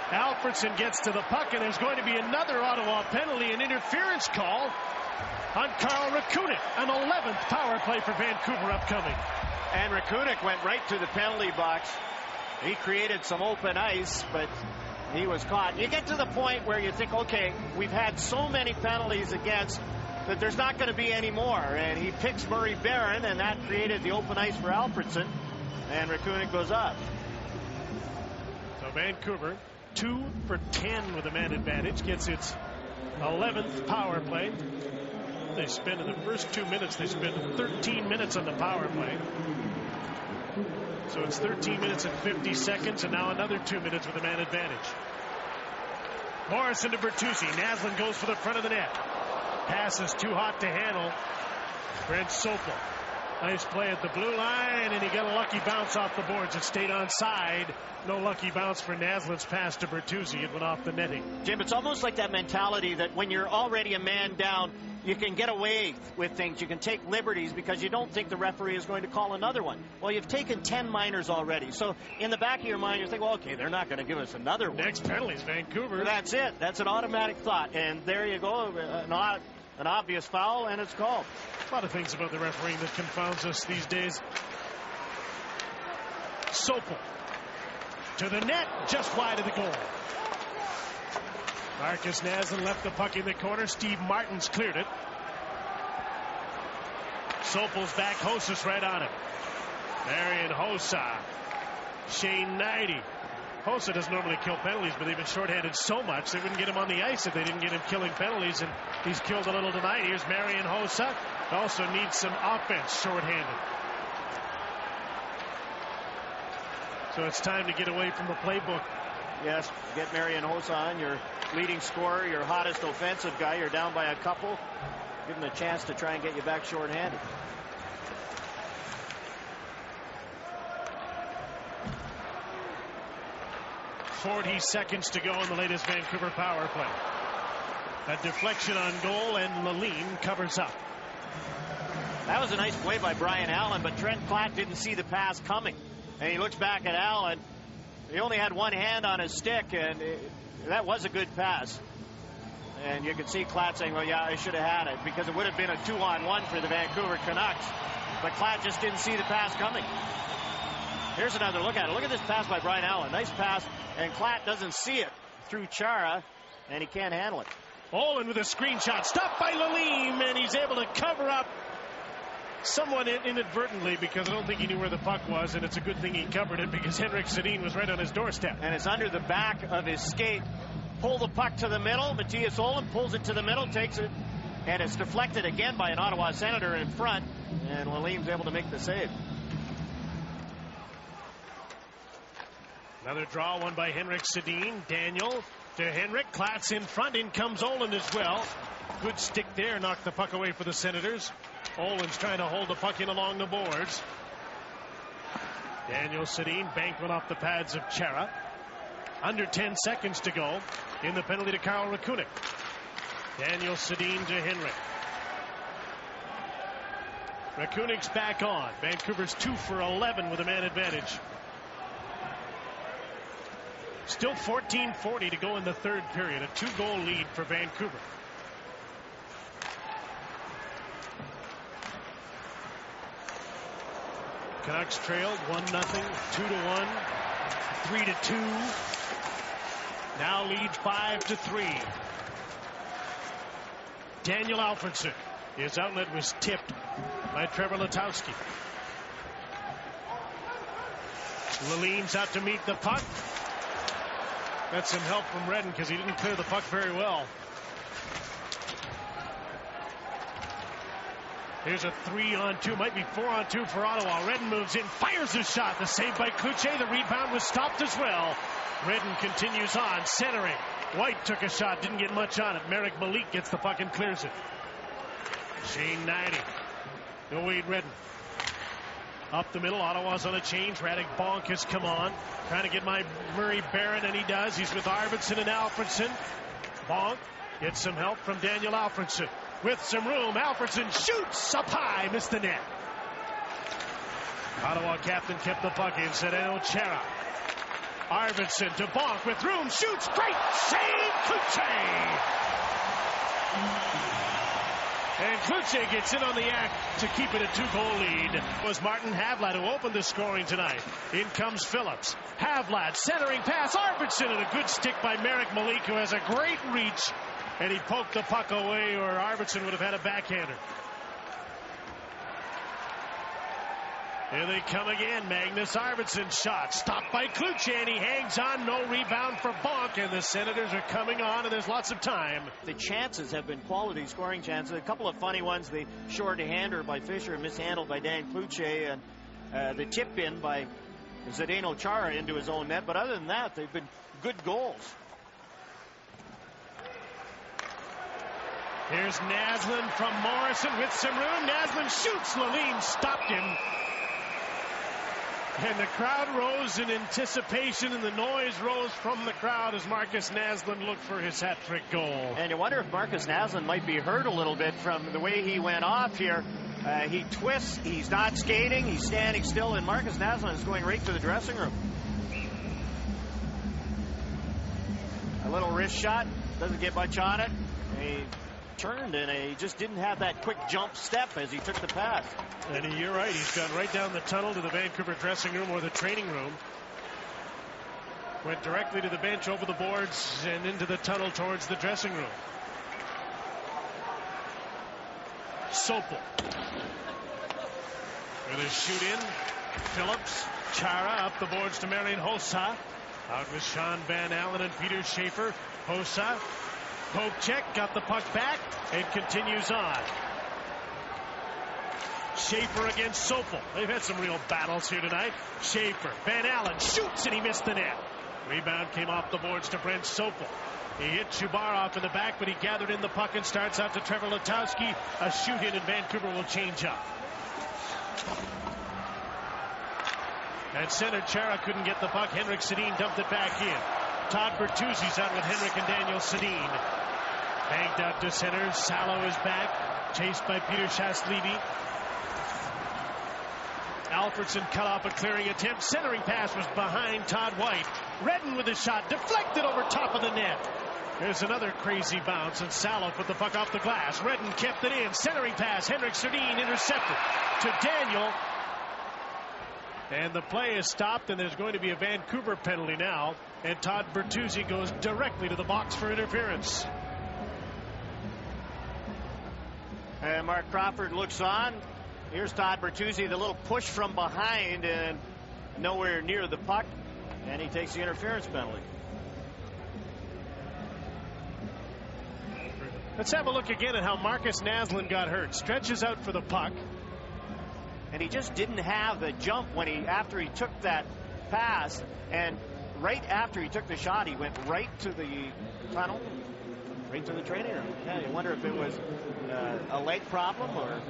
Alfredson gets to the puck, and there's going to be another Ottawa penalty, an interference call on Carl Rakunik. An 11th power play for Vancouver upcoming. And Rakunik went right to the penalty box. He created some open ice, but he was caught. You get to the point where you think, okay, we've had so many penalties against that there's not going to be any more. And he picks Murray Barron, and that created the open ice for Alfredson. And Rakunik goes up. So Vancouver, 2 for 10 with a man advantage, gets its 11th power play. They spend in the first 2 minutes, they spend 13 minutes on the power play. So it's 13 minutes and 50 seconds, and now another 2 minutes with a man advantage. Morrison to Bertuzzi. Naslund goes for the front of the net. Pass is too hot to handle. Brent Sopel. Nice play at the blue line, and he got a lucky bounce off the boards. It stayed onside. No lucky bounce for Naslin's pass to Bertuzzi. It went off the netting. Jim, it's almost like that mentality that when you're already a man down, you can get away with things. You can take liberties because you don't think the referee is going to call another one. Well, you've taken 10 minors already. So in the back of your mind, you think, well, okay, they're not going to give us another one. Next penalty is Vancouver. That's it. That's an automatic thought. And there you go. An obvious foul, and it's called. A lot of things about the refereeing that confounds us these days. Sopel to the net, just wide of the goal. Marcus Naslund left the puck in the corner. Steve Martins cleared it. Sopel's back. Hossa's right on it. Marian Hossa. Shane Knighty. Hossa doesn't normally kill penalties, but they've been shorthanded so much they wouldn't get him on the ice if they didn't get him killing penalties, and he's killed a little tonight. Here's Marian Hossa. Also needs some offense shorthanded. So it's time to get away from the playbook. Yes, get Marian Hossa on, your leading scorer, your hottest offensive guy. You're down by a couple. Give him a chance to try and get you back shorthanded. .40 seconds to go in the latest Vancouver power play. A deflection on goal, and Lalime covers up. That was a nice play by Brian Allen, but Trent Platt didn't see the pass coming. And he looks back at Allen. He only had one hand on his stick, and that was a good pass. And you can see Klatt saying, well, yeah, I should have had it, because it would have been a 2-on-1 for the Vancouver Canucks. But Klatt just didn't see the pass coming. Here's another look at it. Look at this pass by Brian Allen. Nice pass, and Klatt doesn't see it through Chara, and he can't handle it. Olin with a screenshot. Stopped by Lalime, and he's able to cover up somewhat inadvertently, because I don't think he knew where the puck was, and it's a good thing he covered it, because Henrik Sedin was right on his doorstep. And it's under the back of his skate. Pull the puck to the middle. Matthias Olin pulls it to the middle, takes it, and it's deflected again by an Ottawa Senator in front, and Lalime's able to make the save. Another draw, one by Henrik Sedin. Daniel to Henrik. Klatt's in front. In comes Olin as well. Good stick there. Knocked the puck away for the Senators. Olin's trying to hold the puck in along the boards. Daniel Sedin banked one off the pads of Chara. Under 10 seconds to go in the penalty to Karl Rakunik. Daniel Sedin to Henrik. Rakunik's back on. Vancouver's 2 for 11 with a man advantage. Still 14:40 to go in the third period. A 2-goal lead for Vancouver. Canucks trailed 1-0, 2-1, 3-2. Now lead 5-3. Daniel Alfredsson. His outlet was tipped by Trevor Letowski. Lalime's out to meet the puck. Got some help from Redden, because he didn't clear the puck very well. Here's a 3-on-2, might be 4-on-2 for Ottawa. Redden moves in, fires a shot. The save by Cloutier. The rebound was stopped as well. Redden continues on, centering. White took a shot, didn't get much on it. Merrick Malik gets the puck and clears it. Shane Knighty. No Wade Redden. Up the middle, Ottawa's on a change. Radek Bonk has come on. Trying to get my Murray Barron, and he does. He's with Arvidsson and Alfredsson. Bonk gets some help from Daniel Alfredsson. With some room, Alfredsson shoots up high, missed the net. Ottawa captain kept the puck in, Zdeno Chara. Arvidsson to Bonk with room, shoots, great save, Cloutier. And Cloutier gets in on the act to keep it a 2-goal lead. It was Martin Havlat who opened the scoring tonight. In comes Phillips. Havlat centering pass. Arvidsson, and a good stick by Merrick Malik, who has a great reach. And he poked the puck away, or Arvidsson would have had a backhander. Here they come again. Magnus Arvidsson shot. Stopped by Cloutier, and he hangs on. No rebound for Bonk, and the Senators are coming on, and there's lots of time. The chances have been quality scoring chances. A couple of funny ones. The short-hander by Fisher, mishandled by Dan Cloutier, and the tip in by Zdeno Chara into his own net. But other than that, they've been good goals. Here's Naslund from Morrison with some room. Naslund shoots. Lalime stopped him. And the crowd rose in anticipation, and the noise rose from the crowd as Marcus Naslund looked for his hat-trick goal. And you wonder if Marcus Naslund might be hurt a little bit from the way he went off here. He twists, he's not skating, he's standing still, and Marcus Naslund is going right to the dressing room. A little wrist shot, doesn't get much on it. He turned, and he just didn't have that quick jump step as he took the pass. And you're right, he's gone right down the tunnel to the Vancouver dressing room or the training room. Went directly to the bench, over the boards, and into the tunnel towards the dressing room. Sopel. With a shoot in. Phillips. Chara up the boards to Marian Hossa. Out with Sean Van Allen and Peter Schaefer. Hossa. Poke check. Got the puck back. And continues on. Schaefer against Sopel. They've had some real battles here tonight. Schaefer. Van Allen shoots and he missed the net. Rebound came off the boards to Brent Sopel. He hit Chubarov in the back, but he gathered in the puck and starts out to Trevor Letowski. A shoot in and Vancouver will change up. At center, Chara couldn't get the puck. Henrik Sedin dumped it back in. Todd Bertuzzi's out with Henrik and Daniel Sedin. Banked out to center. Salo is back. Chased by Peter Shaslevy. Alfredson cut off a clearing attempt. Centering pass was behind Todd White. Redden with a shot. Deflected over top of the net. There's another crazy bounce, and Salo put the puck off the glass. Redden kept it in. Centering pass. Henrik Sedin intercepted to Daniel. And the play is stopped, and there's going to be a Vancouver penalty now. And Todd Bertuzzi goes directly to the box for interference. And Mark Crawford looks on. Here's Todd Bertuzzi, the little push from behind and nowhere near the puck, and he takes the interference penalty. Let's have a look again at how Marcus Naslund got hurt. Stretches out for the puck. And he just didn't have the jump after he took that pass, and right after he took the shot, he went right to the tunnel, right to the training room. Yeah, you wonder if it was a leg problem or...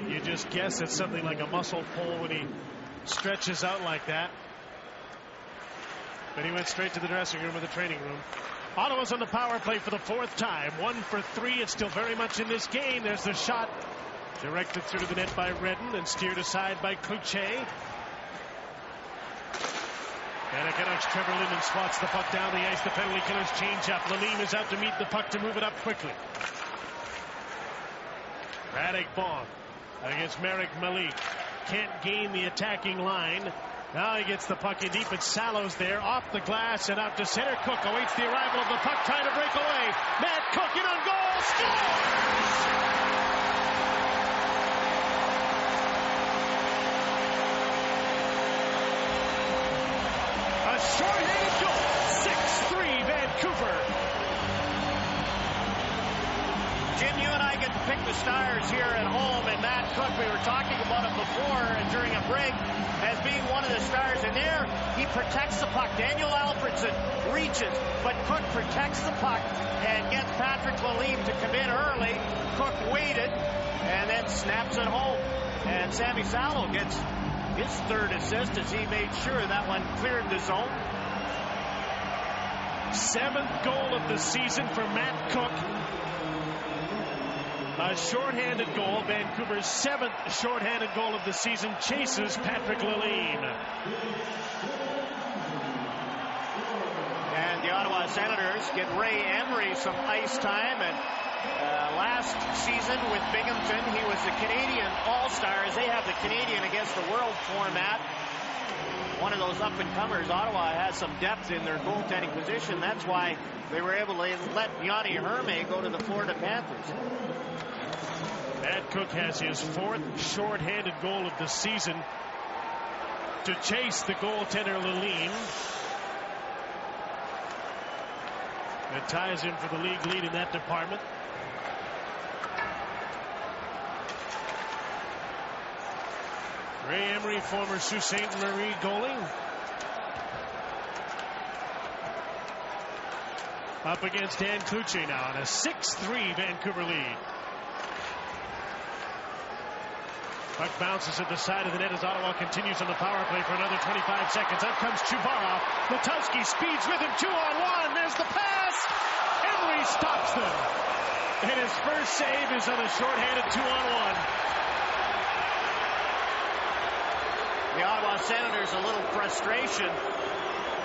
You just guess it's something like a muscle pull when he stretches out like that. But he went straight to the dressing room or the training room. Ottawa's on the power play for the fourth time. 1 for 3. It's still very much in this game. There's the shot directed through to the net by Redden and steered aside by Cloutier. And a Canucks Trevor Linden swats the puck down the ice. The penalty killers change up. Lalime is out to meet the puck to move it up quickly. Radek Bong against Marek Malik. Can't gain the attacking line. Now he gets the puck in deep, but Salo's there off the glass and out to center. Cook awaits the arrival of the puck, trying to break away. Matt Cook in on goal, scores! A short-handed goal, 6-3 Vancouver. Jim, you and I get to pick the stars here at home, and Matt Cook, we were talking about him before and during a break, as being one of the stars. And there, he protects the puck. Daniel Alfredson reaches, but Cook protects the puck and gets Patrick Lalime to come in early. Cook waited and then snaps it home. And Sammy Salo gets his third assist as he made sure that one cleared the zone. 7th goal of the season for Matt Cook. A shorthanded goal. Vancouver's 7th shorthanded goal of the season chases Patrick Lalime. And the Ottawa Senators get Ray Emery some ice time. And last season with Binghamton, he was the Canadian All-Star, as they have the Canadian against the world format. One of those up-and-comers. Ottawa has some depth in their goaltending position. That's why they were able to let Yanni Herme go to the Florida Panthers. Matt Cook has his 4th shorthanded goal of the season to chase the goaltender Lalime. It ties him for the league lead in that department. Ray Emery, former Sault Ste. Marie goalie. Up against Dan Cloutier now in a 6-3 Vancouver lead. Puck bounces at the side of the net as Ottawa continues on the power play for another 25 seconds. Up comes Chubarov. Letowski speeds with him. 2-on-1. There's the pass. Emery stops them. And his first save is on a shorthanded 2-on-1. The Ottawa Senators a little frustration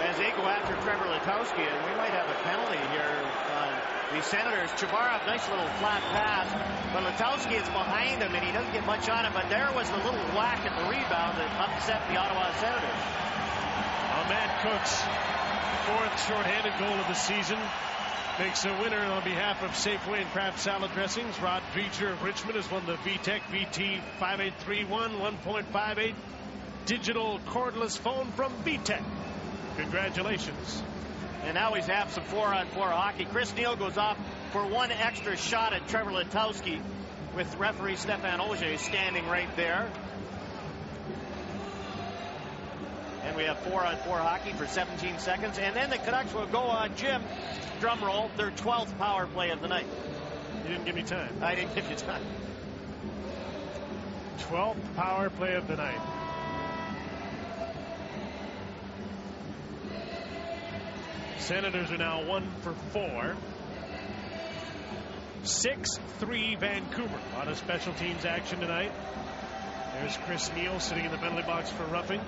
as they go after Trevor Letowski, and we might have a penalty here on the Senators. Chubarov, nice little flat pass, but Letowski is behind him and he doesn't get much on him, but there was the little whack at the rebound that upset the Ottawa Senators. Matt Cook's fourth shorthanded goal of the season makes a winner on behalf of Safeway and Kraft Salad Dressings. Rod Dreger of Richmond has won the VTech VT 5831 1.58 digital cordless phone from VTech. Congratulations. And now he's have some 4-on-4 hockey. Chris Neal goes off for one extra shot at Trevor Letowski with referee Stefan Auger standing right there. And we have 4-on-4 hockey for 17 seconds. And then the Canucks will go on, Jim, drum roll, their 12th power play of the night. You didn't give me time. I didn't give you time. 12th power play of the night. Senators are now 1 for 4. 6-3 Vancouver. A lot of special teams action tonight. There's Chris Neal sitting in the penalty box for roughing.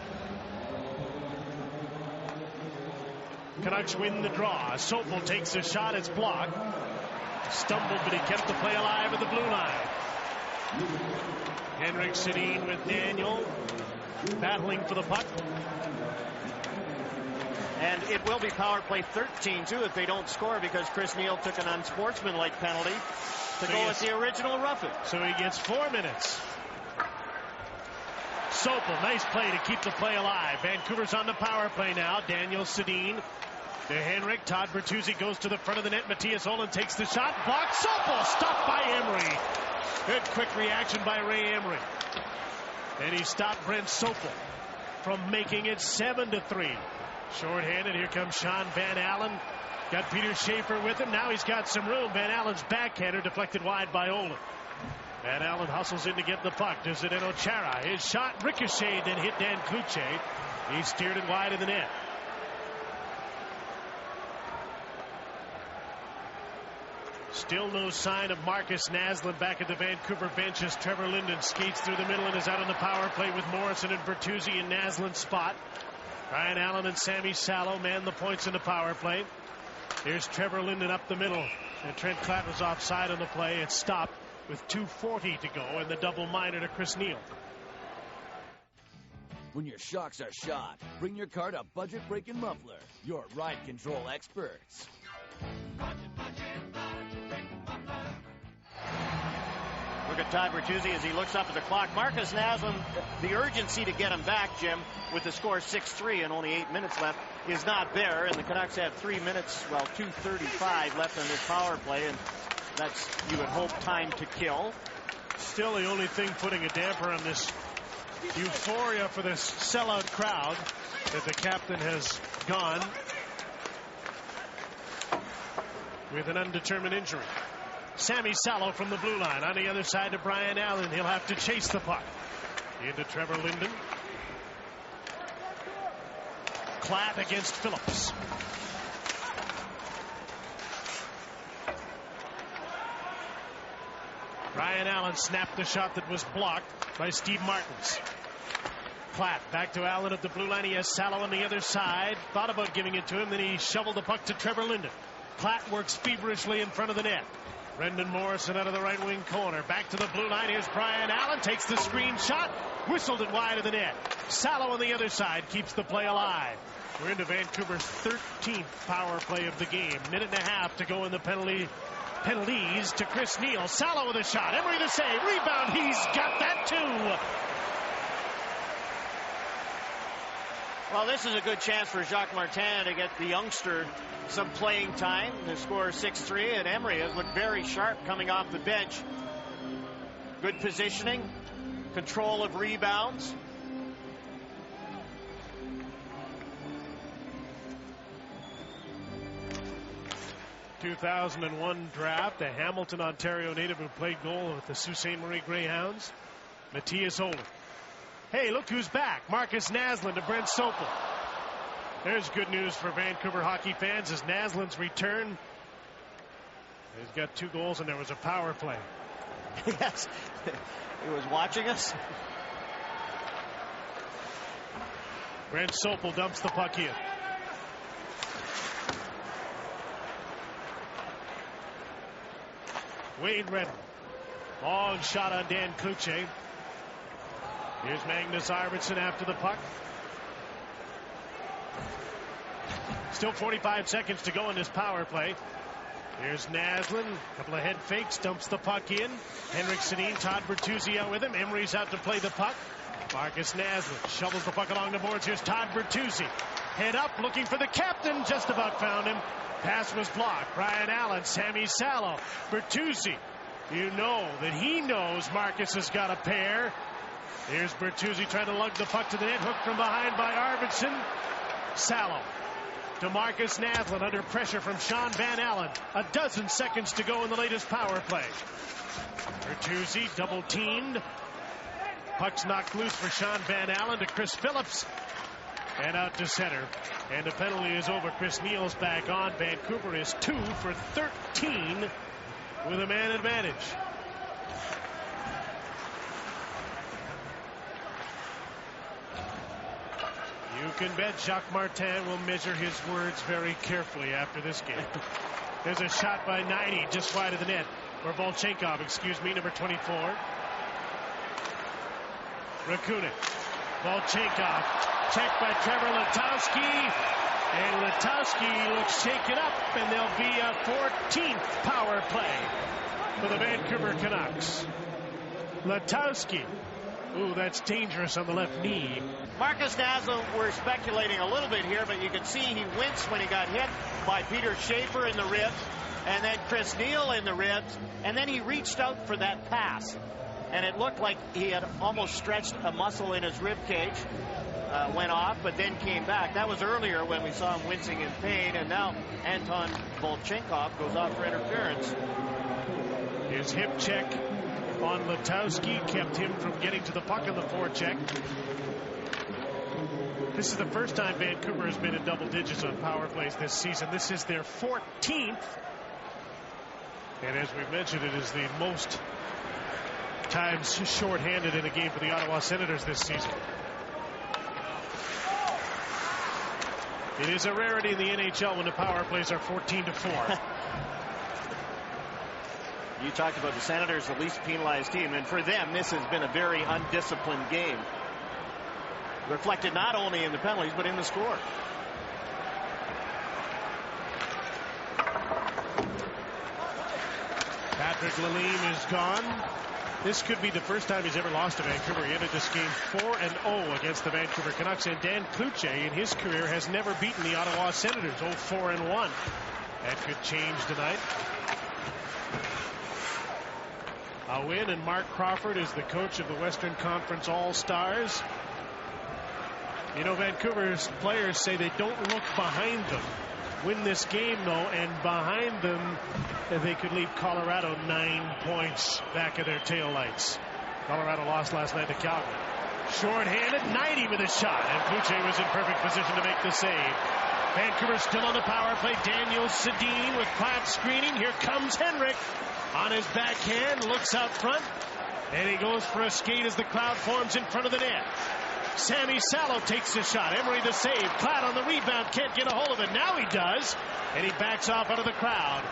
Canucks win the draw. Sopel takes a shot. It's blocked. Stumbled, but he kept the play alive at the blue line. Henrik Sedin with Daniel battling for the puck. And it will be power play 13 too if they don't score, because Chris Neal took an unsportsmanlike penalty to go with the original roughing. So he gets 4 minutes. Sopel, nice play to keep the play alive. Vancouver's on the power play now. Daniel Sedin to Henrik. Todd Bertuzzi goes to the front of the net. Matthias Olin takes the shot. Blocked. Sopel stopped by Emery. Good quick reaction by Ray Emery. And he stopped Brent Sopel from making it 7-3. Shorthanded. Here comes Sean Van Allen. Got Peter Schaefer with him. Now he's got some room. Van Allen's backhander deflected wide by Olin. Van Allen hustles in to get the puck. Does it in Ochara. His shot ricocheted and hit Dan Cloutier. He steered it wide of the net. Still no sign of Marcus Naslund back at the Vancouver bench as Trevor Linden skates through the middle and is out on the power play with Morrison and Bertuzzi in Naslund's spot. Ryan Allen and Sammy Salo man the points in the power play. Here's Trevor Linden up the middle. And Trent Klatt was offside on the play. It stopped with 2:40 to go and the double minor to Chris Neal. When your shocks are shot, bring your car to Budget Breakin' Muffler, your ride control experts. Look at Todd Bertuzzi as he looks up at the clock. Marcus Naslund, the urgency to get him back, Jim, with the score 6-3 and only 8 minutes left, is not there. And the Canucks have 3 minutes, 2:35 left on this power play. And that's, you would hope, time to kill. Still the only thing putting a damper on this euphoria for this sellout crowd that the captain has gone with an undetermined injury. Sammy Salo from the blue line on the other side to Brian Allen. He'll have to chase the puck into Trevor Linden. Klatt against Phillips. Brian Allen snapped the shot that was blocked by Steve Martins. Klatt back to Allen at the blue line. He has Salo on the other side. Thought about giving it to him. Then he shoveled the puck to Trevor Linden. Klatt works feverishly in front of the net. Brendan Morrison out of the right wing corner. Back to the blue line. Here's Brian Allen. Takes the screen shot. Whistled it wide of the net. Salo on the other side keeps the play alive. We're into Vancouver's 13th power play of the game. Minute and a half to go in the penalties to Chris Neal. Salo with a shot. Emery the save. Rebound. He's got that too. Well, this is a good chance for Jacques Martin to get the youngster some playing time. The score 6-3, and Emery has looked very sharp coming off the bench. Good positioning, control of rebounds. ...2001 draft, a Hamilton, Ontario native who played goal with the Sault Ste. Marie Greyhounds, Matthias Olin. Hey, look who's back. Marcus Naslund to Brent Sopel. There's good news for Vancouver hockey fans as Naslund's return. He's got 2 goals and there was a power play. Yes, he was watching us. Brent Sopel dumps the puck in. Wade Redden. Long shot on Dan Cloutier. Here's Magnus Arvidsson after the puck. Still 45 seconds to go in this power play. Here's Naslin, a couple of head fakes, dumps the puck in. Henrik Sedin, Todd Bertuzzi out with him. Emery's out to play the puck. Marcus Naslin shovels the puck along the boards. Here's Todd Bertuzzi. Head up, looking for the captain. Just about found him. Pass was blocked. Brian Allen, Sammy Salo. Bertuzzi, you know that he knows Marcus has got a pair. Here's Bertuzzi trying to lug the puck to the net. Hooked from behind by Arvidsson. Salo to Marcus Naslin under pressure from Sean Van Allen. 12 seconds to go in the latest power play. Bertuzzi double teamed. Puck's knocked loose for Sean Van Allen to Chris Phillips. And out to center. And the penalty is over. Chris Neal's back on. Vancouver is 2 for 13 with a man advantage. You can bet Jacques Martin will measure his words very carefully after this game. There's a shot by Knighty just wide of the net. Or Volchenkov, excuse me, number 24. Rakunin. Volchenkov. Checked by Trevor Letowski. And Letowski looks shaken up. And there'll be a 14th power play for the Vancouver Canucks. Letowski. Ooh, that's dangerous on the left knee. Marcus Naslin, we're speculating a little bit here, but you can see he winced when he got hit by Peter Schaefer in the ribs, and then Chris Neal in the ribs, and then he reached out for that pass. And it looked like he had almost stretched a muscle in his rib cage. Went off, but then came back. That was earlier when we saw him wincing in pain, and now Anton Volchenkov goes off for interference. His hip check on Letowski kept him from getting to the puck on the forecheck. This is the first time Vancouver has been in double digits on power plays this season. This is their 14th. And as we mentioned, it is the most times shorthanded in a game for the Ottawa Senators this season. It is a rarity in the NHL when the power plays are 14-4. You talked about the Senators, the least penalized team, and for them, this has been a very undisciplined game. Reflected not only in the penalties, but in the score. Patrick Lalime is gone. This could be the first time he's ever lost to Vancouver. He ended this game 4-0 against the Vancouver Canucks, and Dan Cloutier in his career has never beaten the Ottawa Senators. 4-1. That could change tonight. A win, and Mark Crawford is the coach of the Western Conference All-Stars. You know, Vancouver's players say they don't look behind them. Win this game, though, and behind them, they could leave Colorado 9 points back of their taillights. Colorado lost last night to Calgary. Short-handed, Knighty with a shot, and Cloutier was in perfect position to make the save. Vancouver still on the power play. Daniel Sedin with Platt screening. Here comes Henrik on his backhand, looks out front, and he goes for a skate as the crowd forms in front of the net. Sammy Salo takes the shot. Emery the save. Platt on the rebound. Can't get a hold of it. Now he does. And he backs off out of the crowd.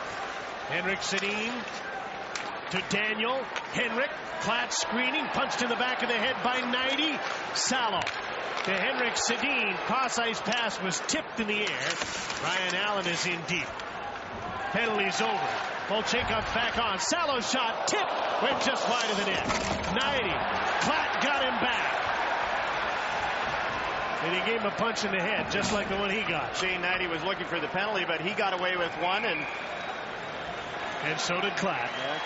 Henrik Sedin to Daniel. Henrik. Platt screening. Punched in the back of the head by Knighty. Salo to Henrik Sedin. Cross-ice pass was tipped in the air. Brian Allen is in deep. Penalty's over. Volchenkov back on. Salo's shot. Tip. Went just wide of the net. Knighty. Platt got him back. And he gave him a punch in the head, just like the one he got. Shane Knighty was looking for the penalty, but he got away with one, and so did Platt. Yeah.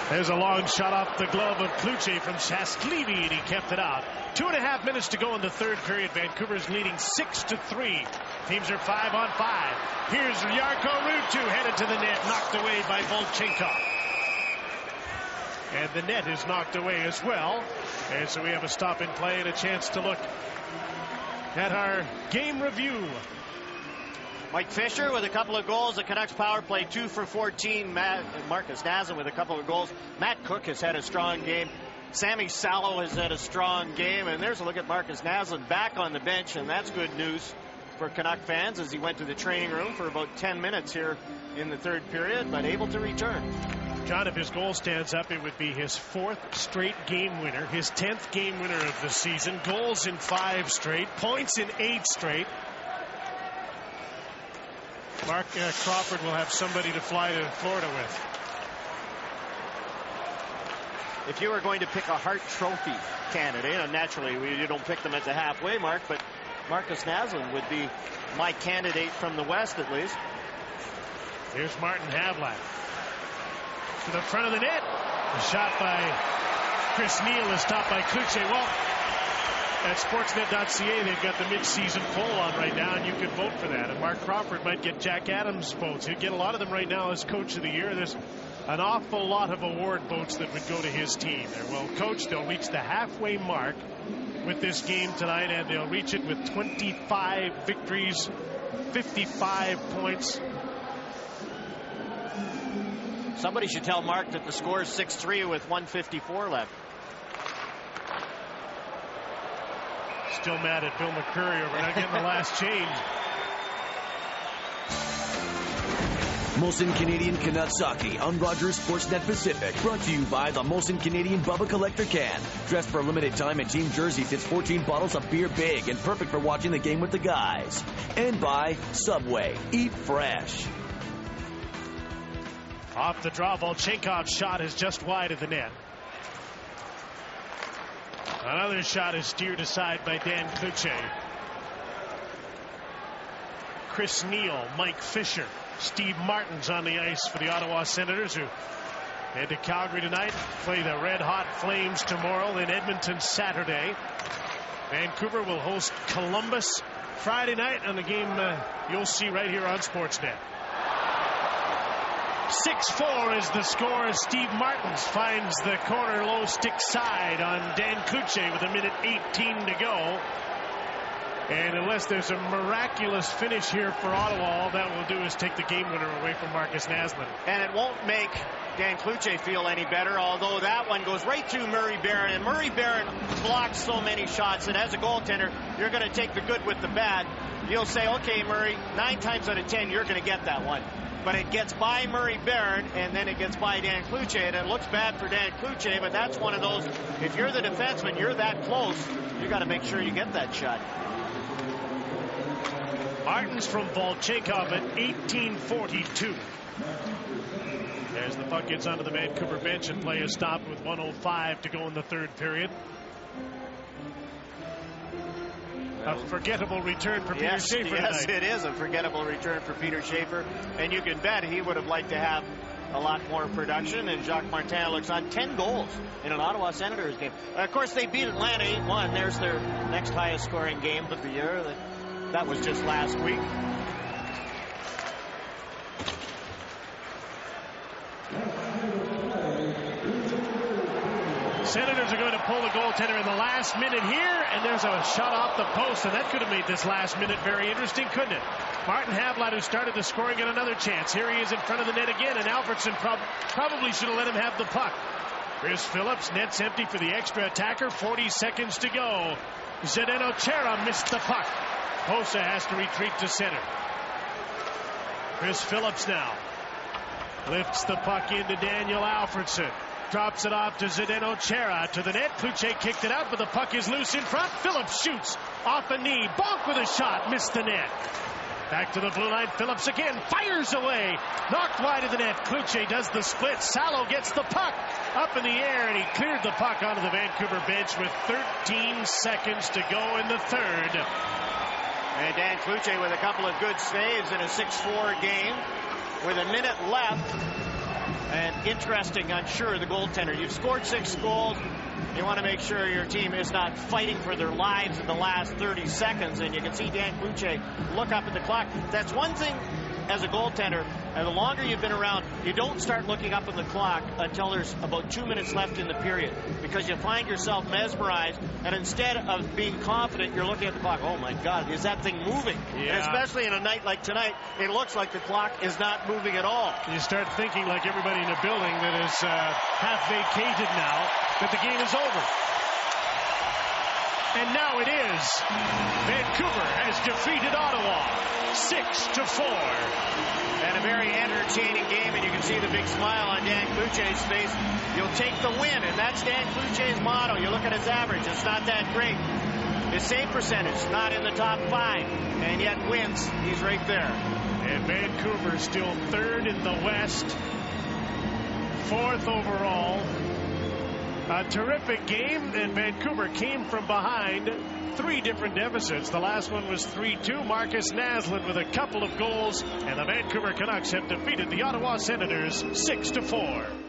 There's a long shot off the glove of Cloutier from Shasklivy, and he kept it out. 2.5 minutes to go in the third period. Vancouver's leading 6-3. Teams are 5-on-5. Here's Jarkko Ruutu headed to the net, knocked away by Volchenkov. And the net is knocked away as well. And so we have a stop in play and a chance to look at our game review. Mike Fisher with a couple of goals. The Canucks power play 2 for 14. Marcus Naslin with a couple of goals. Matt Cook has had a strong game. Sammy Salo has had a strong game. And there's a look at Marcus Naslin back on the bench, and that's good news. for Canuck fans as he went to the training room for about 10 minutes here in the third period, but able to return. John, if his goal stands up, it would be his 4th straight game winner, his 10th game winner of the season, goals in 5 straight, points in 8 straight. Mark Crawford will have somebody to fly to Florida with. If you were going to pick a Hart Trophy candidate, and naturally you don't pick them at the halfway mark, but Marcus Naslund would be my candidate from the West at least. Here's Martin Havlat to the front of the net. The shot by Chris Neal is stopped by Cloutier. Well, at Sportsnet.ca, they've got the mid-season poll on right now, and you can vote for that. And Mark Crawford might get Jack Adams votes. He'd get a lot of them right now as Coach of the Year. There's an awful lot of award votes that would go to his team. They're well coached. They'll reach the halfway mark with this game tonight, and they'll reach it with 25 victories, 55 points. Somebody should tell Mark that the score is 6-3 with 1:54 left. Still mad at Bill McCurry over not getting the last change. Molson Canadian Canucks Hockey on Rogers Sportsnet Pacific. Brought to you by the Molson Canadian Bubba Collector Can. Dressed for a limited time in team jerseys, it's 14 bottles of beer big and perfect for watching the game with the guys. And by Subway. Eat fresh. Off the draw, Volchenkov's shot is just wide of the net. Another shot is steered aside by Dan Cloutier. Chris Neal, Mike Fisher, Steve Martin's on the ice for the Ottawa Senators, who head to Calgary tonight, play the Red Hot Flames tomorrow, in Edmonton Saturday. Vancouver will host Columbus Friday night on the game you'll see right here on Sportsnet. 6-4 is the score as Steve Martins finds the corner low stick side on Dan Cloutier with 1:18 to go. And unless there's a miraculous finish here for Ottawa, all that will do is take the game winner away from Marcus Naslund. And it won't make Dan Cloutier feel any better, although that one goes right to Murray Barron. And Murray Barron blocks so many shots that as a goaltender, you're going to take the good with the bad. You'll say, okay, Murray, 9 times out of 10, you're going to get that one. But it gets by Murray Barron, and then it gets by Dan Cloutier, and it looks bad for Dan Cloutier, but that's one of those, if you're the defenseman, you're that close, you got to make sure you get that shot. Martins from Volchenkov at 18:42. As the puck gets onto the Vancouver bench and play is stopped with 1:05 to go in the third period. A forgettable return for Peter Schaefer tonight. Yes, it is a forgettable return for Peter Schaefer, and you can bet he would have liked to have a lot more production, and Jacques Martin looks on 10 goals in an Ottawa Senators game. Of course, they beat Atlanta 8-1. There's their next highest scoring game of the year. That was just last week. Senators are going to pull the goaltender in the last minute here, and there's a shot off the post, and that could have made this last minute very interesting, couldn't it? Martin Havlat, who started the scoring, got another chance. Here he is in front of the net again, and Alfredsson probably should have let him have the puck. Chris Phillips, net's empty for the extra attacker, 40 seconds to go. Zdeno Chara missed the puck. Hossa has to retreat to center. Chris Phillips now lifts the puck into Daniel Alfredsson. Drops it off to Zdeno Chara to the net. Cloutier kicked it out, but the puck is loose in front. Phillips shoots off a knee. Bonk with a shot. Missed the net. Back to the blue line. Phillips again. Fires away. Knocked wide of the net. Cloutier does the split. Salo gets the puck up in the air, and he cleared the puck onto the Vancouver bench with 13 seconds to go in the third. And Dan Cloutier with a couple of good saves in a 6-4 game with a minute left. And interesting, I'm sure, the goaltender. You've scored 6 goals. You want to make sure your team is not fighting for their lives in the last 30 seconds. And you can see Dan Cloutier look up at the clock. That's one thing as a goaltender. And the longer you've been around, you don't start looking up at the clock until there's about 2 minutes left in the period, because you find yourself mesmerized, and instead of being confident, you're looking at the clock. Oh my God, is that thing moving? Yeah. And especially in a night like tonight, it looks like the clock is not moving at all. You start thinking, like everybody in the building, that is half vacated now, that the game is over. And now it is. Vancouver has defeated Ottawa 6-4. And a very entertaining game, and you can see the big smile on Dan Cloutier's face. You'll take the win, and that's Dan Cloutier's motto. You look at his average, it's not that great. His save percentage, not in the top 5, and yet wins. He's right there. And Vancouver still 3rd in the West, 4th overall. A terrific game, and Vancouver came from behind 3 different deficits. The last one was 3-2. Marcus Naslund with a couple of goals, and the Vancouver Canucks have defeated the Ottawa Senators 6-4.